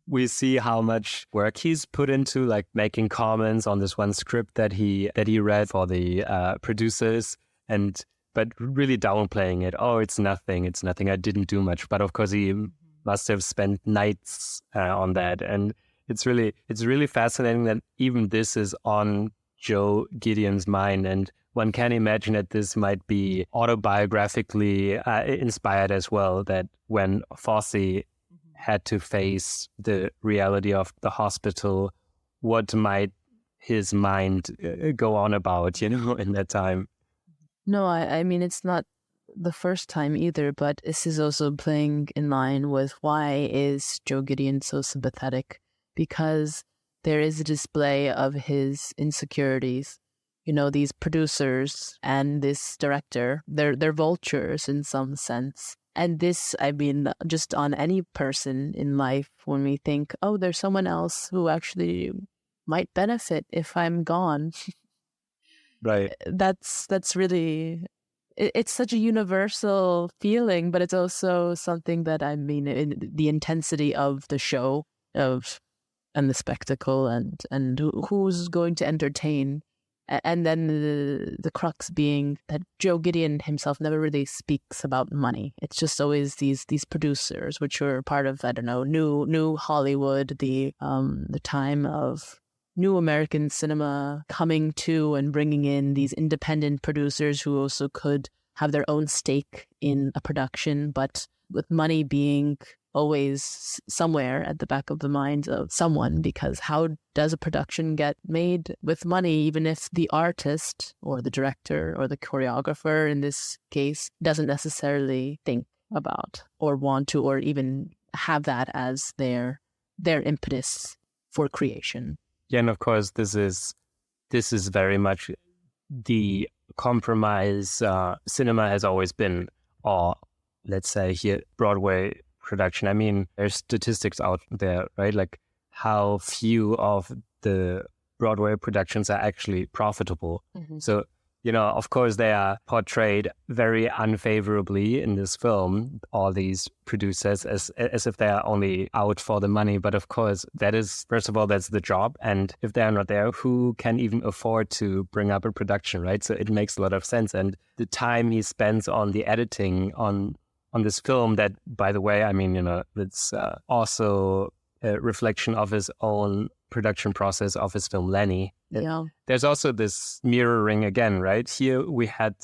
we see how much work he's put into like making comments on this one script that he read for the producers, but really downplaying it. Oh, it's nothing. I didn't do much. But of course he must have spent nights on that. And it's really fascinating that even this is on Joe Gideon's mind. And one can imagine that this might be autobiographically inspired as well, that when Fosse had to face the reality of the hospital, what might his mind go on about, in that time? No, I mean, it's not the first time either, but this is also playing in line with why is Joe Gideon so sympathetic? Because there is a display of his insecurities. These producers and this director, they're vultures in some sense. And this, I mean, just on any person in life, when we think, oh, there's someone else who actually might benefit if I'm gone. Right. That's really, it's such a universal feeling, but it's also something that, I mean, in the intensity of the show and the spectacle and who's going to entertain. And then the crux being that Joe Gideon himself never really speaks about money. It's just always these producers, which were part of, I don't know, new Hollywood, the time of new American cinema coming to and bringing in these independent producers who also could have their own stake in a production, but with money being always somewhere at the back of the mind of someone, because how does a production get made with money, even if the artist or the director or the choreographer in this case doesn't necessarily think about or want to or even have that as their impetus for creation. Yeah, and of course, this is very much the compromise cinema has always been, or let's say here, Broadway production. I mean, there's statistics out there, right? Like how few of the Broadway productions are actually profitable. Mm-hmm. So, of course, they are portrayed very unfavorably in this film, all these producers, as if they are only out for the money. But of course, that is, first of all, that's the job. And if they are not there, who can even afford to bring up a production, right? So it makes a lot of sense. And the time he spends on the editing on this film, that, by the way, I mean, it's also a reflection of his own production process of his film Lenny. Yeah. There's also this mirroring again, right? Here we had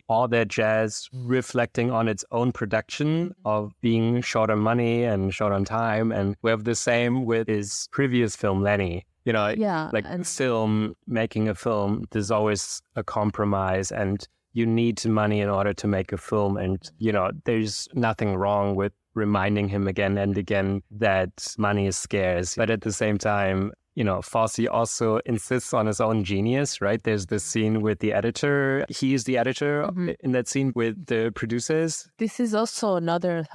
all that jazz reflecting on its own production of being short on money and short on time. And we have the same with his previous film, Lenny. Making a film, there's always a compromise, and you need money in order to make a film. And, there's nothing wrong with reminding him again and again that money is scarce. But at the same time, Fosse also insists on his own genius, right? There's this scene with the editor. He is the editor in that scene with the producers. This is also another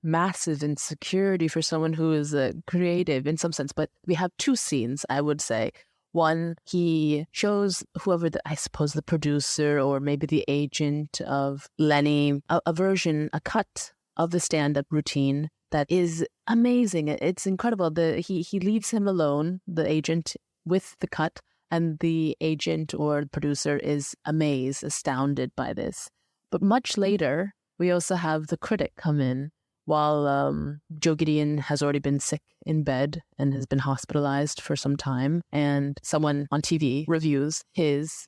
massive insecurity for someone who is creative in some sense. But we have two scenes, I would say. One, he shows whoever, I suppose the producer or maybe the agent of Lenny, a cut of the stand-up routine that is amazing. It's incredible. He leaves him alone, the agent, with the cut, and the agent or producer is amazed, astounded by this. But much later, we also have the critic come in while Joe Gideon has already been sick in bed and has been hospitalized for some time, and someone on TV reviews his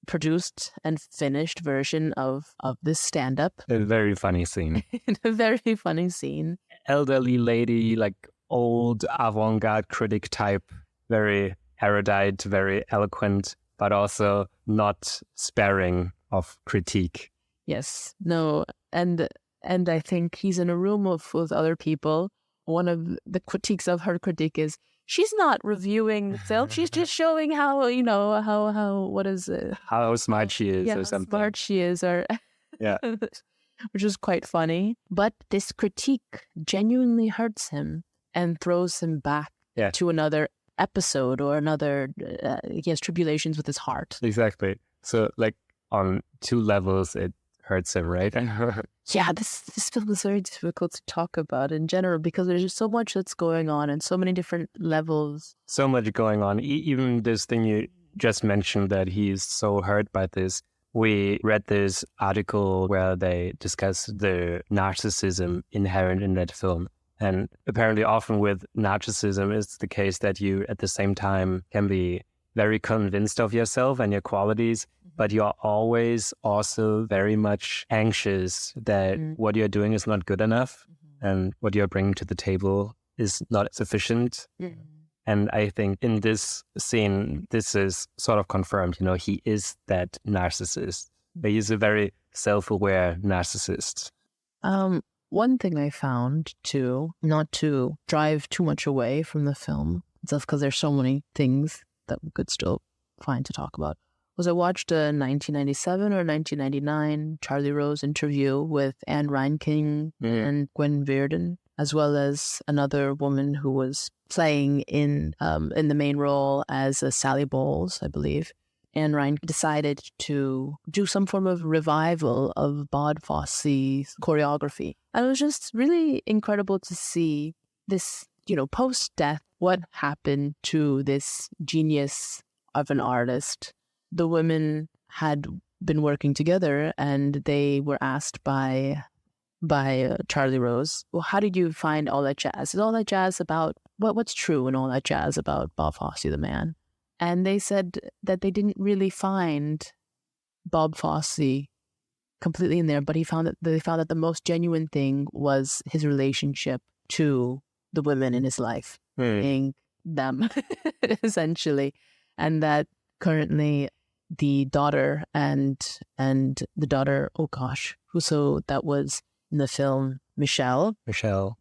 produced and finished version of this stand-up. A very funny scene. A very funny scene. Elderly lady, old avant-garde critic type, very erudite, very eloquent, but also not sparing of critique. Yes. No. And I think he's in a room with other people. One of the critiques of her critique is, she's not reviewing the film. She's just showing how what is it? How smart she is, yeah, or something. How smart she is, or yeah, which is quite funny. But this critique genuinely hurts him and throws him back to another episode or another. He has tribulations with his heart. Exactly. So, on two levels, it hurts him, right? Yeah, this film is very difficult to talk about in general because there's just so much that's going on and so many different levels. So much going on. Even this thing you just mentioned, that he's so hurt by this. We read this article where they discuss the narcissism inherent in that film. And apparently often with narcissism, it's the case that you at the same time can be very convinced of yourself and your qualities, but you're always also very much anxious that what you're doing is not good enough and what you're bringing to the table is not sufficient. And I think in this scene, this is sort of confirmed. He is that narcissist, but he's a very self-aware narcissist. One thing I found too, not to drive too much away from the film itself, because there's so many things that we could still find to talk about, was I watched a 1997 or 1999 Charlie Rose interview with Anne Reinking and Gwen Verdon, as well as another woman who was playing in the main role as Sally Bowles, I believe. Anne Reinking decided to do some form of revival of Bob Fosse's choreography. And it was just really incredible to see this, post-death, what happened to this genius of an artist. The women had been working together and they were asked by Charlie Rose, well, how did you find all that jazz? Is all that jazz about, what's true in all that jazz about Bob Fosse, the man? And they said that they didn't really find Bob Fosse completely in there, but they found that the most genuine thing was his relationship to the women in his life, being them, essentially. And that currently the daughter and the daughter, oh gosh, so that was in the film Michelle,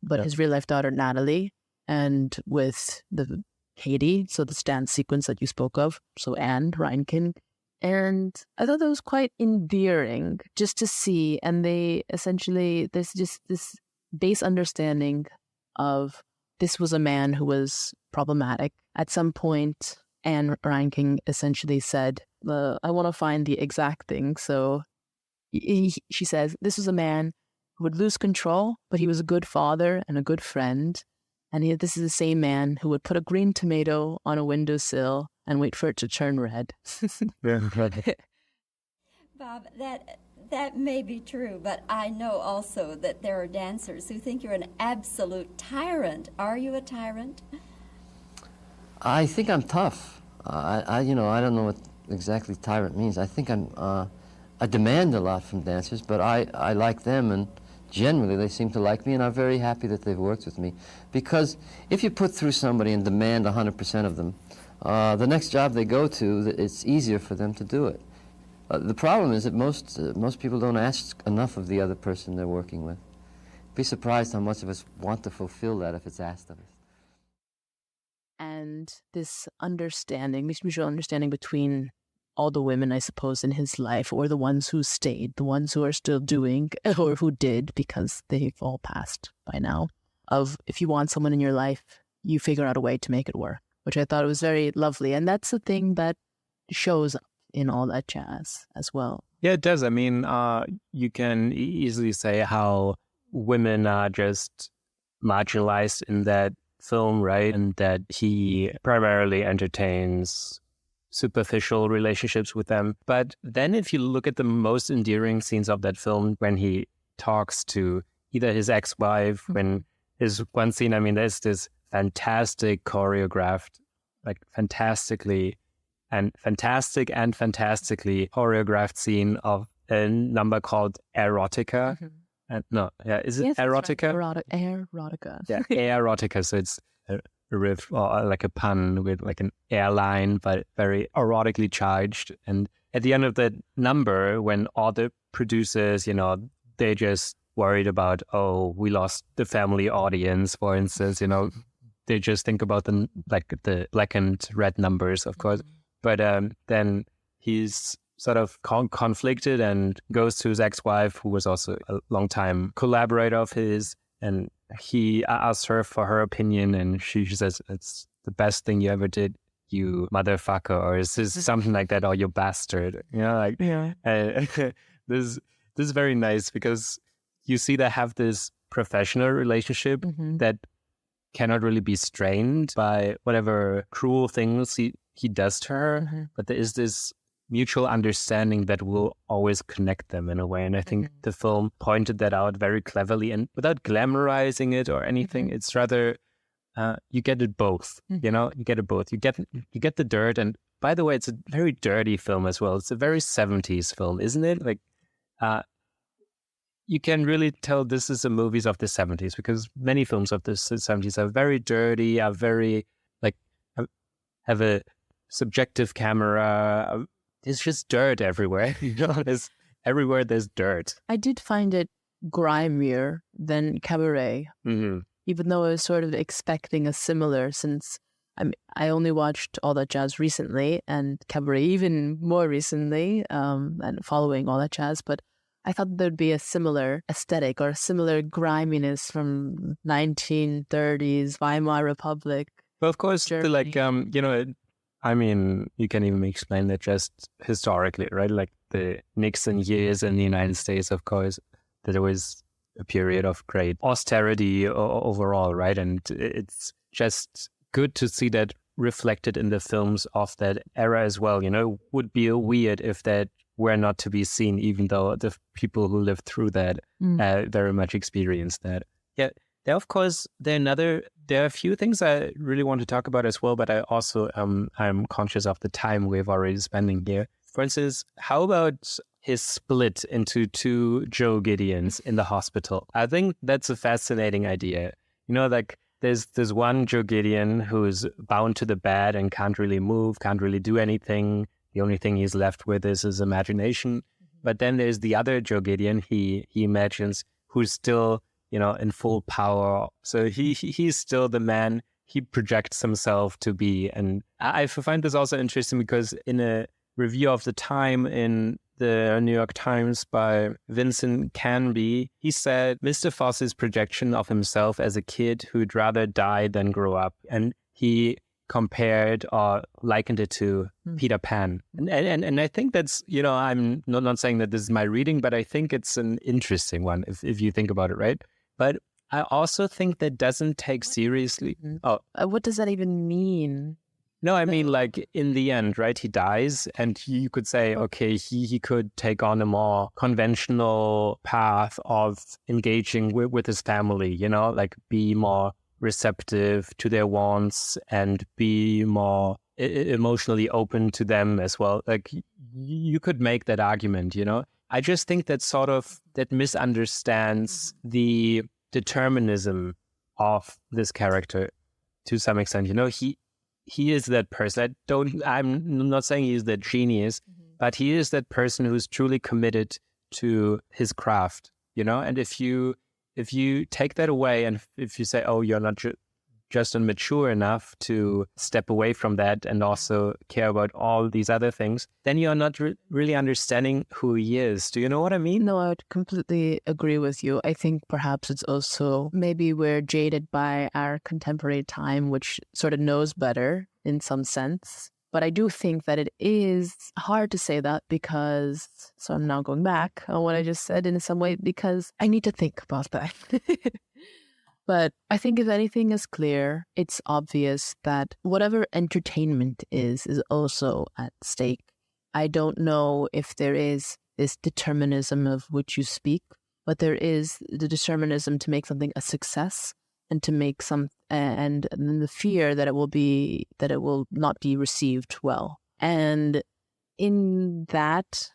but his real life daughter Natalie, and with the Katie, so the dance sequence that you spoke of, so Anne Reinking. And I thought that was quite endearing just to see. And they essentially, there's just this base understanding of this was a man who was problematic. At some point, Anne Reinking essentially said, I want to find the exact thing. So she says, this was a man who would lose control, but he was a good father and a good friend. And this is the same man who would put a green tomato on a windowsill and wait for it to turn red. Bob, that may be true, but I know also that there are dancers who think you're an absolute tyrant. Are you a tyrant? I think I'm tough. I don't know what exactly tyrant means. I think I demand a lot from dancers, but I like them, and generally they seem to like me, and I'm very happy that they've worked with me. Because if you put through somebody and demand 100% of them, the next job they go to, it's easier for them to do it. The problem is that most people don't ask enough of the other person they're working with. Be surprised how much of us want to fulfill that if it's asked of us. And this understanding, this mutual understanding between all the women, I suppose, in his life, or the ones who stayed, the ones who are still doing, or who did, because they've all passed by now, of if you want someone in your life, you figure out a way to make it work, which I thought was very lovely. And that's the thing that shows up in all that jazz as well. Yeah, it does. I mean, you can easily say how women are just marginalized in that film, right? And that he primarily entertains superficial relationships with them. But then if you look at the most endearing scenes of that film, when he talks to either his ex-wife, when his one scene, I mean, there's this fantastic choreographed, like fantastically choreographed scene of a number called Erotica. And is it Erotica? Right. Erotica. Yeah, Erotica. So it's a riff or like a pun with like an airline, but very erotically charged. And at the end of that number, when all the producers, they just worried about, oh, we lost the family audience, for instance, they just think about the black and red numbers, of course. But then he's sort of conflicted and goes to his ex-wife, who was also a longtime collaborator of his, and he asks her for her opinion, and she says, it's the best thing you ever did, you motherfucker, or is this something like that, or you bastard, this is very nice, because you see they have this professional relationship that cannot really be strained by whatever cruel things he does to her, but there is this mutual understanding that will always connect them in a way. And I think the film pointed that out very cleverly, and without glamorizing it or anything, it's rather, you get it both, you get it both. You get the dirt. And by the way, it's a very dirty film as well. It's a very 70s film, isn't it? Like, you can really tell this is a movies of the 70s, because many films of the 70s are very dirty, are very, like, have a subjective camera. There's just dirt everywhere. Everywhere there's dirt. I did find it grimier than Cabaret, even though I was sort of expecting a similar, since I only watched All That Jazz recently, and Cabaret even more recently, and following All That Jazz, but I thought there'd be a similar aesthetic or a similar griminess from 1930s Weimar Republic. Well, of course, Germany. I mean, you can even explain that just historically, right? Like the Nixon years in the United States, of course, that there was a period of great austerity overall, right? And it's just good to see that reflected in the films of that era as well. Would be weird if that were not to be seen, even though the people who lived through that very much experienced that. Yeah. There, of course, there are a few things I really want to talk about as well, but I also I'm conscious of the time we've already spending here. For instance, how about his split into two Joe Gideons in the hospital? I think that's a fascinating idea. You know, like there's one Joe Gideon who's bound to the bed and can't really move, can't really do anything. The only thing he's left with is his imagination. But then there's the other Joe Gideon he imagines, who's still, you know, in full power. So he's still the man he projects himself to be. And I find this also interesting because in a review of the time in the New York Times by Vincent Canby, he said Mr. Fosse's projection of himself as a kid who'd rather die than grow up. And he compared or likened it to Peter Pan. And I think that's, you know, I'm not saying that this is my reading, but I think it's an interesting one if you think about it, right? But I also think that doesn't take seriously. What does that even mean? No, I mean, like in the end, right? He dies and you could say, okay, he could take on a more conventional path of engaging with his family, you know, like be more receptive to their wants and be more emotionally open to them as well. Like you could make that argument, you know. I just think that sort of that misunderstands the determinism of this character to some extent. You know, he is that person. I'm not saying he's that genius, but he is that person who's truly committed to his craft, you know. And if you take that away and if you say, oh, you're not just mature enough to step away from that and also care about all these other things, then you're not really understanding who he is. Do you know what I mean? No, I would completely agree with you. I think perhaps it's also maybe we're jaded by our contemporary time, which sort of knows better in some sense. But I do think that it is hard to say that because, so I'm now going back on what I just said in some way, because I need to think about that. But I think if anything is clear, it's obvious that whatever entertainment is also at stake. I don't know if there is this determinism of which you speak, but there is the determinism to make something a success and to make and then the fear that it will not be received well. And in that,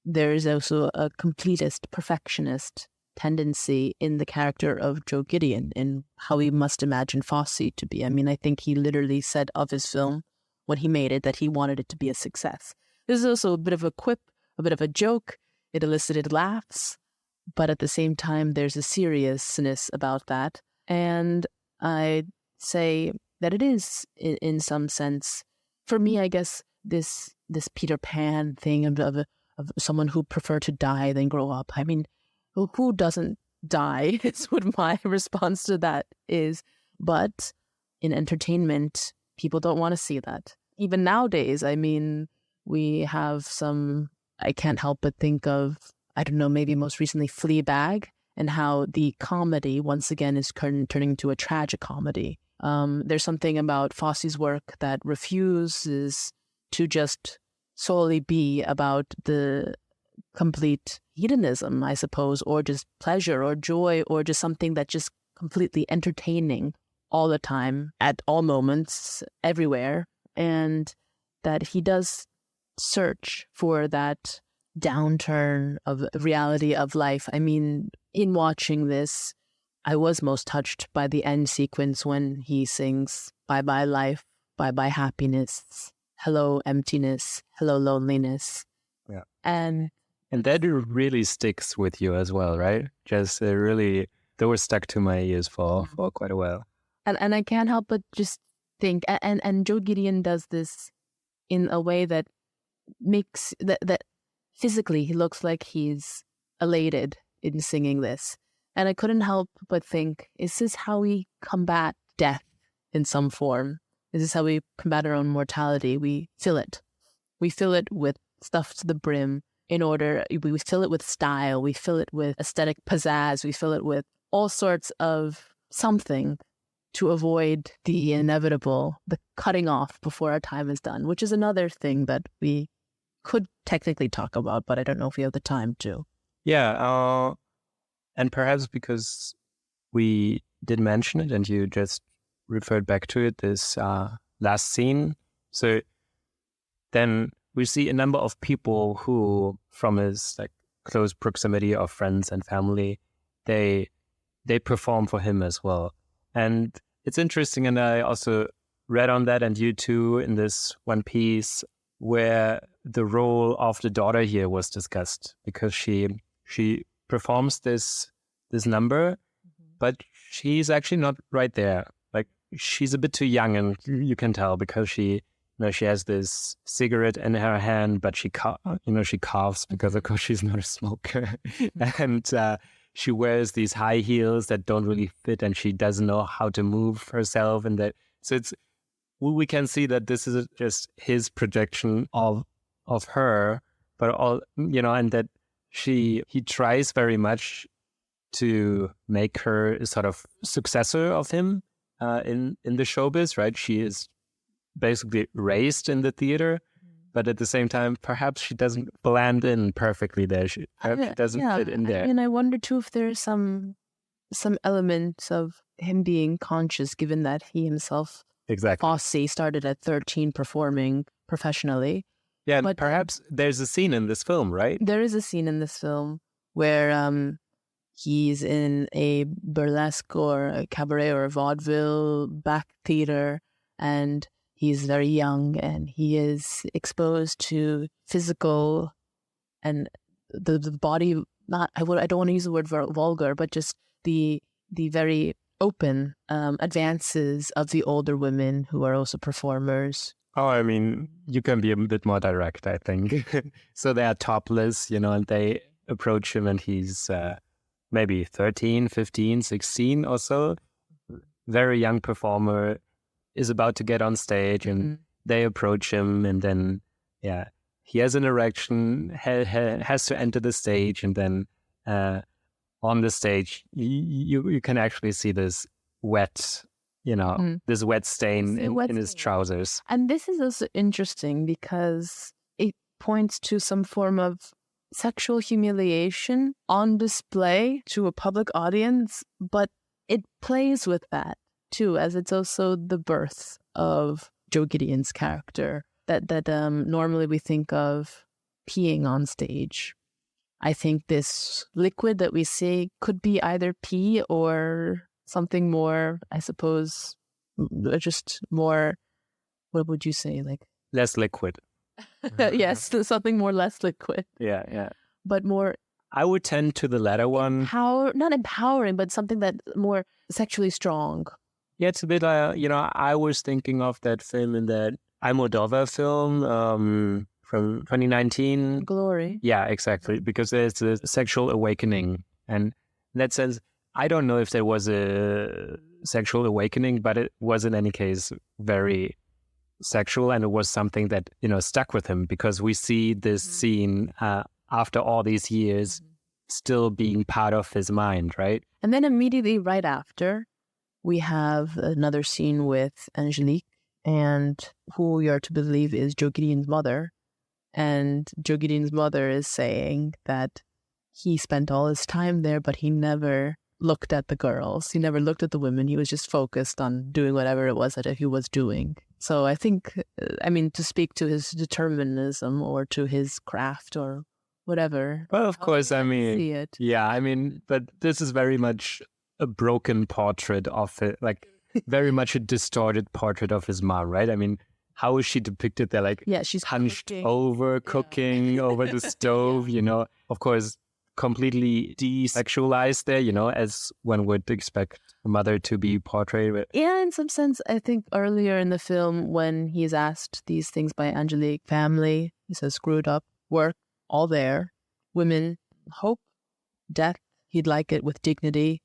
there is also a completist, perfectionist tendency in the character of Joe Gideon in how we must imagine Fosse to be. I mean, I think he literally said of his film when he made it that he wanted it to be a success. This is also a bit of a quip, a bit of a joke. It elicited laughs, but at the same time, there's a seriousness about that. And I'd say that it is, in some sense, for me, I guess, this Peter Pan thing of someone who preferred to die than grow up. I mean, who doesn't die is what my response to that is. But in entertainment, people don't want to see that. Even nowadays, I mean, we have I can't help but think of, I don't know, maybe most recently Fleabag, and how the comedy, once again, is turning into a tragicomedy. There's something about Fosse's work that refuses to just solely be about the complete hedonism, I suppose, or just pleasure or joy, or just something that's just completely entertaining all the time, at all moments, everywhere. And that he does search for that downturn of reality of life. I mean, in watching this, I was most touched by the end sequence when he sings, "Bye-bye life, bye-bye happiness, hello emptiness, hello loneliness." Yeah. And that really sticks with you as well, right? Just really, they were stuck to my ears for quite a while. And I can't help but just think, and Joe Gideon does this in a way that makes, that physically he looks like he's elated in singing this. And I couldn't help but think, is this how we combat death in some form? Is this how we combat our own mortality? We fill it. We fill it with stuff to the brim. We fill it with style, we fill it with aesthetic pizzazz, we fill it with all sorts of something to avoid the inevitable, the cutting off before our time is done, which is another thing that we could technically talk about, but I don't know if we have the time to. Yeah, and perhaps because we did mention it and you just referred back to it, this last scene. So then we see a number of people who, from his like close proximity of friends and family, they perform for him as well. And it's interesting, and I also read on that, and you too, in this one piece, where the role of the daughter here was discussed, because she performs this number, but she's actually not right there. Like, she's a bit too young, and you can tell, because she has this cigarette in her hand, but she coughs because, of course, she's not a smoker. And she wears these high heels that don't really fit, and she doesn't know how to move herself. And that, so we can see that this is just his projection of her, but all, and that he tries very much to make her a sort of successor of him in the showbiz, right? She is basically raised in the theater, but at the same time, perhaps she doesn't blend in perfectly there. She doesn't fit in there. And I wonder too if there's some elements of him being conscious, given that he himself, exactly, Fosse, started at 13 performing professionally. Yeah, and but perhaps there's a scene in this film, right? There is a scene in this film where he's in a burlesque or a cabaret or a vaudeville back theater, and he's very young, and he is exposed to physical and the body. I don't want to use the word vulgar, but just the very open advances of the older women who are also performers. Oh, I mean, you can be a bit more direct, I think. So they are topless, and they approach him, and he's maybe 13, 15, 16 or so. Very young performer, is about to get on stage, and they approach him, and then, he has an erection, has to enter the stage, and then on the stage, you can actually see this wet, this wet stain in his trousers. And this is also interesting because it points to some form of sexual humiliation on display to a public audience, but it plays with that too, as it's also the birth of Joe Gideon's character that normally we think of peeing on stage. I think this liquid that we see could be either pee or something more, I suppose, just more, what would you say? Like less liquid. Yes, something more less liquid. Yeah. But more... I would tend to the latter one. Not empowering, but something that more sexually strong. Yeah, it's a bit, I was thinking of that film in that Almodovar film from 2019. Glory. Yeah, exactly. Because there's a sexual awakening. And in that sense, I don't know if there was a sexual awakening, but it was in any case very sexual. And it was something that, stuck with him, because we see this scene after all these years still being part of his mind, right? And then immediately right after, we have another scene with Angelique, and who we are to believe is Joe Gideon's mother. And Joe Gideon's mother is saying that he spent all his time there, but he never looked at the girls. He never looked at the women. He was just focused on doing whatever it was that he was doing. So I think, to speak to his determinism or to his craft or whatever. Well, of course, see it. Yeah, but this is very much a broken portrait of it, like very much a distorted portrait of his mom, right? How is she depicted there? Like, she's hunched cooking. over, cooking over the stove, of course, completely desexualized there, as one would expect a mother to be portrayed. Yeah, in some sense, I think earlier in the film, when he's asked these things by Angelique, family, he says screwed up, work, all there, women, hope, death, he'd like it with dignity.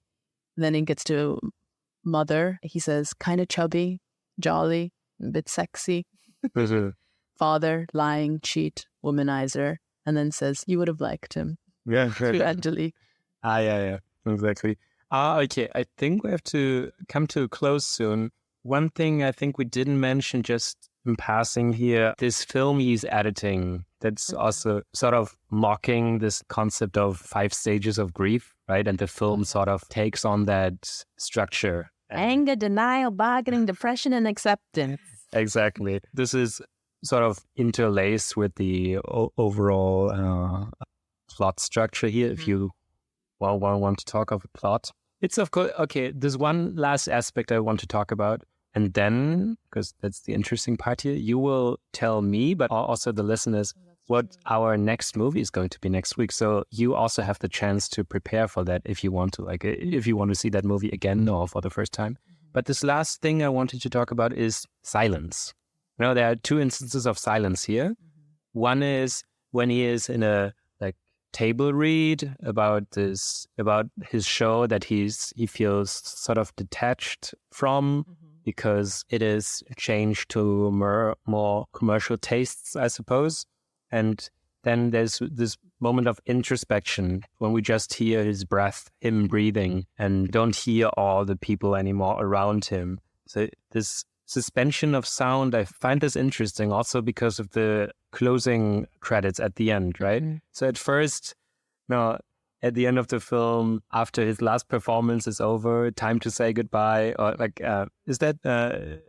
Then he gets to mother, he says kind of chubby, jolly, a bit sexy. Father, lying, cheat, womanizer, and then says, you would have liked him. Yeah. To Angelique. Yeah, exactly. Okay, I think we have to come to a close soon. One thing I think we didn't mention just in passing here, this film he's editing, that's also sort of mocking this concept of 5 stages of grief, right? And the film sort of takes on that structure. Anger, denial, bargaining, depression, and acceptance. Exactly. This is sort of interlaced with the overall plot structure here, if you want to talk of a plot. it's of course, okay, there's one last aspect I want to talk about. And then, because that's the interesting part here, you will tell me, but also the listeners, what our next movie is going to be next week. So you also have the chance to prepare for that if you want to, like if you want to see that movie again or for the first time. But this last thing I wanted to talk about is silence. Now, there are two instances of silence here. One is when he is in a table read about his show that he feels sort of detached from because it is changed to more commercial tastes, I suppose. And then there's this moment of introspection when we just hear his breath, him breathing, and don't hear all the people anymore around him. So this suspension of sound, I find this interesting also because of the closing credits at the end, right? So at first, at the end of the film, after his last performance is over, time to say goodbye, or is that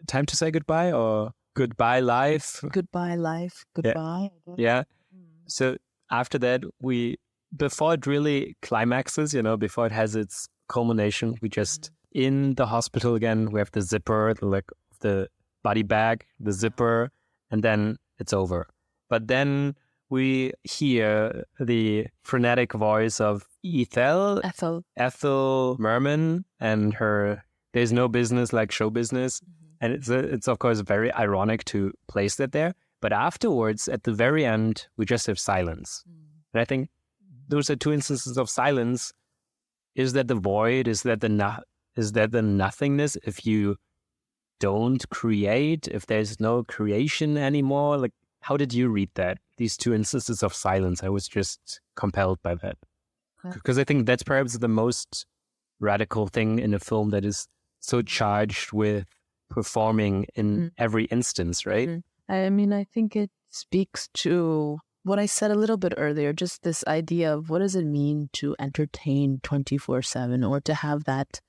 time to say goodbye or goodbye life? Goodbye life, goodbye. Yeah. So after that, before it really climaxes, before it has its culmination, we just in the hospital again, we have the zipper, the body bag, the zipper, and then it's over. But then we hear the frenetic voice of Ethel Merman and her "There's no business like show business," and it's of course very ironic to place that there. But afterwards, at the very end, we just have silence, and I think those are two instances of silence. Is that the void? Is that the nothingness? If you don't create, if there's no creation anymore, how did you read that? These two instances of silence, I was just compelled by that. Because I think that's perhaps the most radical thing in a film that is so charged with performing in every instance, right? I mean, I think it speaks to what I said a little bit earlier, just this idea of what does it mean to entertain 24/7 or to have that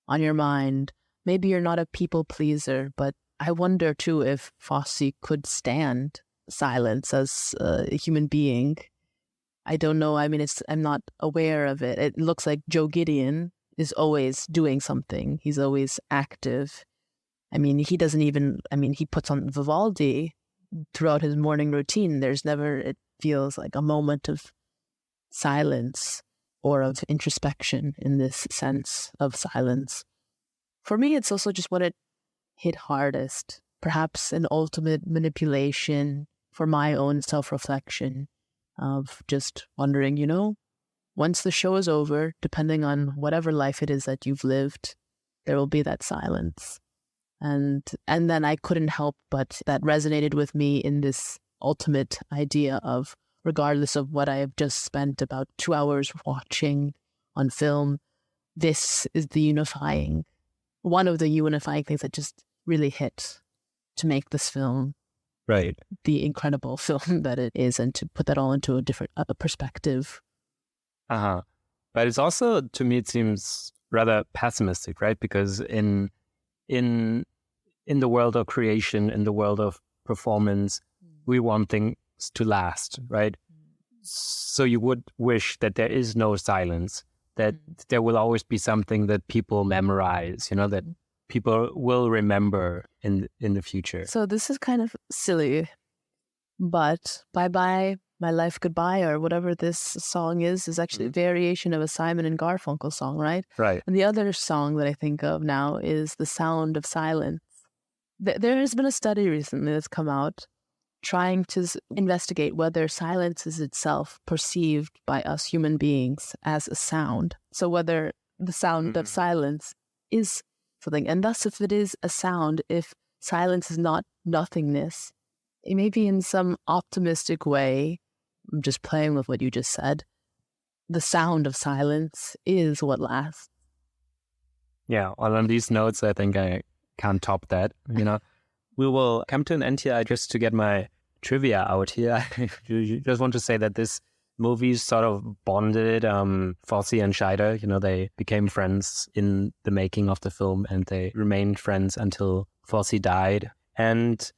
on your mind. Maybe you're not a people pleaser, but I wonder too if Fosse could stand silence as a human being. I don't know. I mean, I'm not aware of it. It looks like Joe Gideon is always doing something. He's always active. I mean, he puts on Vivaldi throughout his morning routine. There's never, it feels like a moment of silence or of introspection in this sense of silence. For me, it's also just what it hit hardest, perhaps an ultimate manipulation for my own self-reflection of just wondering, once the show is over, depending on whatever life it is that you've lived, there will be that silence. And then I couldn't help but that resonated with me in this ultimate idea of, regardless of what I have just spent about 2 hours watching on film, this is one of the unifying things that just really hit to make this film right, the incredible film that it is, and to put that all into a different perspective. But it's also, to me, it seems rather pessimistic, right? Because in the world of creation, in the world of performance, we want things to last, right? So you would wish that there is no silence, that there will always be something that people memorize, that people will remember in the future. So this is kind of silly, but Bye Bye, My Life Goodbye, or whatever this song is actually a variation of a Simon and Garfunkel song, right? Right. And the other song that I think of now is The Sound of Silence. There has been a study recently that's come out trying to investigate whether silence is itself perceived by us human beings as a sound. So whether the sound of silence is something, and thus if it is a sound, if silence is not nothingness, it may be in some optimistic way, I'm just playing with what you just said, the sound of silence is what lasts. Yeah, well, on these notes, I think I can't top that, We will come to an end here. Just to get my trivia out here, I just want to say that this movie sort of bonded Fosse and Scheider. They became friends in the making of the film, and they remained friends until Fosse died. And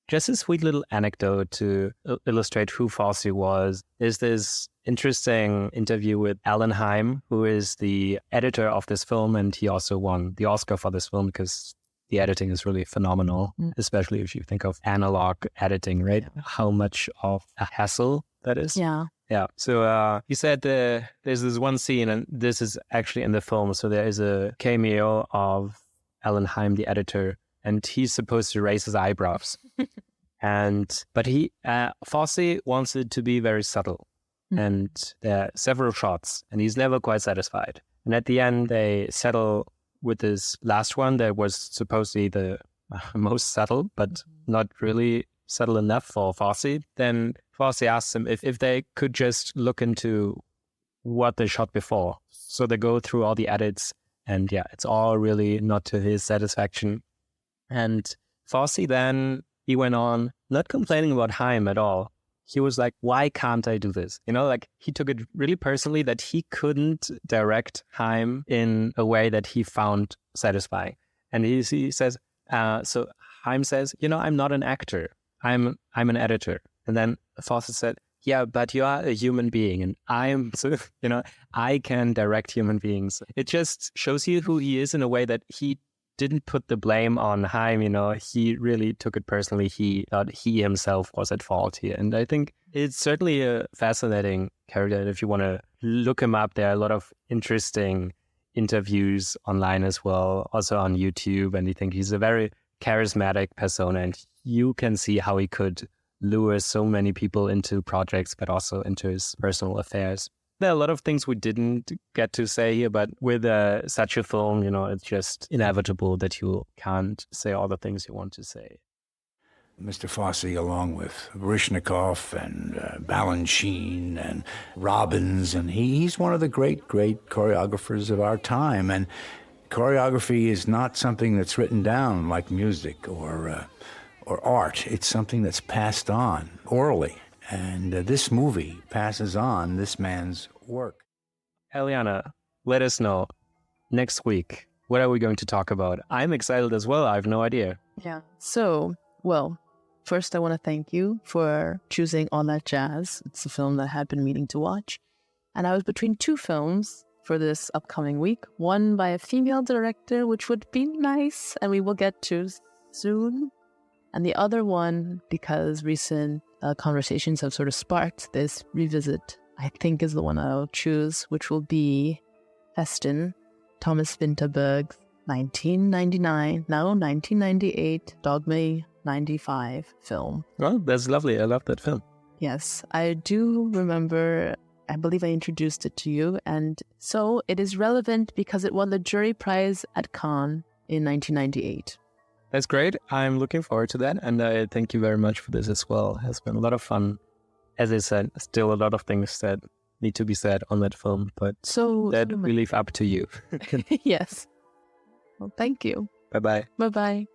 just a sweet little anecdote to illustrate who Fosse was is this interesting interview with Alan Heim, who is the editor of this film, and he also won the Oscar for this film because the editing is really phenomenal, especially if you think of analog editing, right? Yeah. How much of a hassle that is. Yeah. Yeah. So he said there's this one scene, and this is actually in the film. So there is a cameo of Alan Heim, the editor, and he's supposed to raise his eyebrows. But Fosse wants it to be very subtle. And there are several shots, and he's never quite satisfied. And at the end, they settle with this last one that was supposedly the most subtle, but not really subtle enough for Fosse. Then Fosse asks him if they could just look into what they shot before. So they go through all the edits, and yeah, it's all really not to his satisfaction. And Fosse then, he went on, not complaining about Heim at all. He was like, why can't I do this? You know, like he took it really personally that he couldn't direct Heim in a way that he found satisfying. And he says, so Heim says, I'm not an actor. I'm an editor. And then Fosse said, yeah, but you are a human being, and I can direct human beings. It just shows you who he is in a way that he didn't put the blame on Heim, he really took it personally. He thought he himself was at fault here. And I think it's certainly a fascinating character. And if you want to look him up, there are a lot of interesting interviews online as well, also on YouTube. And I think he's a very charismatic persona, and you can see how he could lure so many people into projects, but also into his personal affairs. There are a lot of things we didn't get to say here, but with such a film, it's just inevitable that you can't say all the things you want to say. Mr. Fosse, along with Baryshnikov and Balanchine and Robbins, and he's one of the great choreographers of our time. And choreography is not something that's written down like music or art. It's something that's passed on orally. And this movie passes on this man's work. Eliana, let us know next week. What are we going to talk about? I'm excited as well. I have no idea. Yeah. So, first I want to thank you for choosing All That Jazz. It's a film that I had been meaning to watch. And I was between two films for this upcoming week. One by a female director, which would be nice, and we will get to soon. And the other one, because recent conversations have sort of sparked this revisit, I think is the one I'll choose, which will be Festen, Thomas Vinterberg's 1998, Dogme 95 film. Well, that's lovely. I love that film. Yes, I do remember, I believe I introduced it to you, and so it is relevant because it won the jury prize at Cannes in 1998. That's great. I'm looking forward to that. And I thank you very much for this as well. It has been a lot of fun. As I said, still a lot of things that need to be said on that film, but we leave up to you. Yes. Well, thank you. Bye-bye. Bye-bye.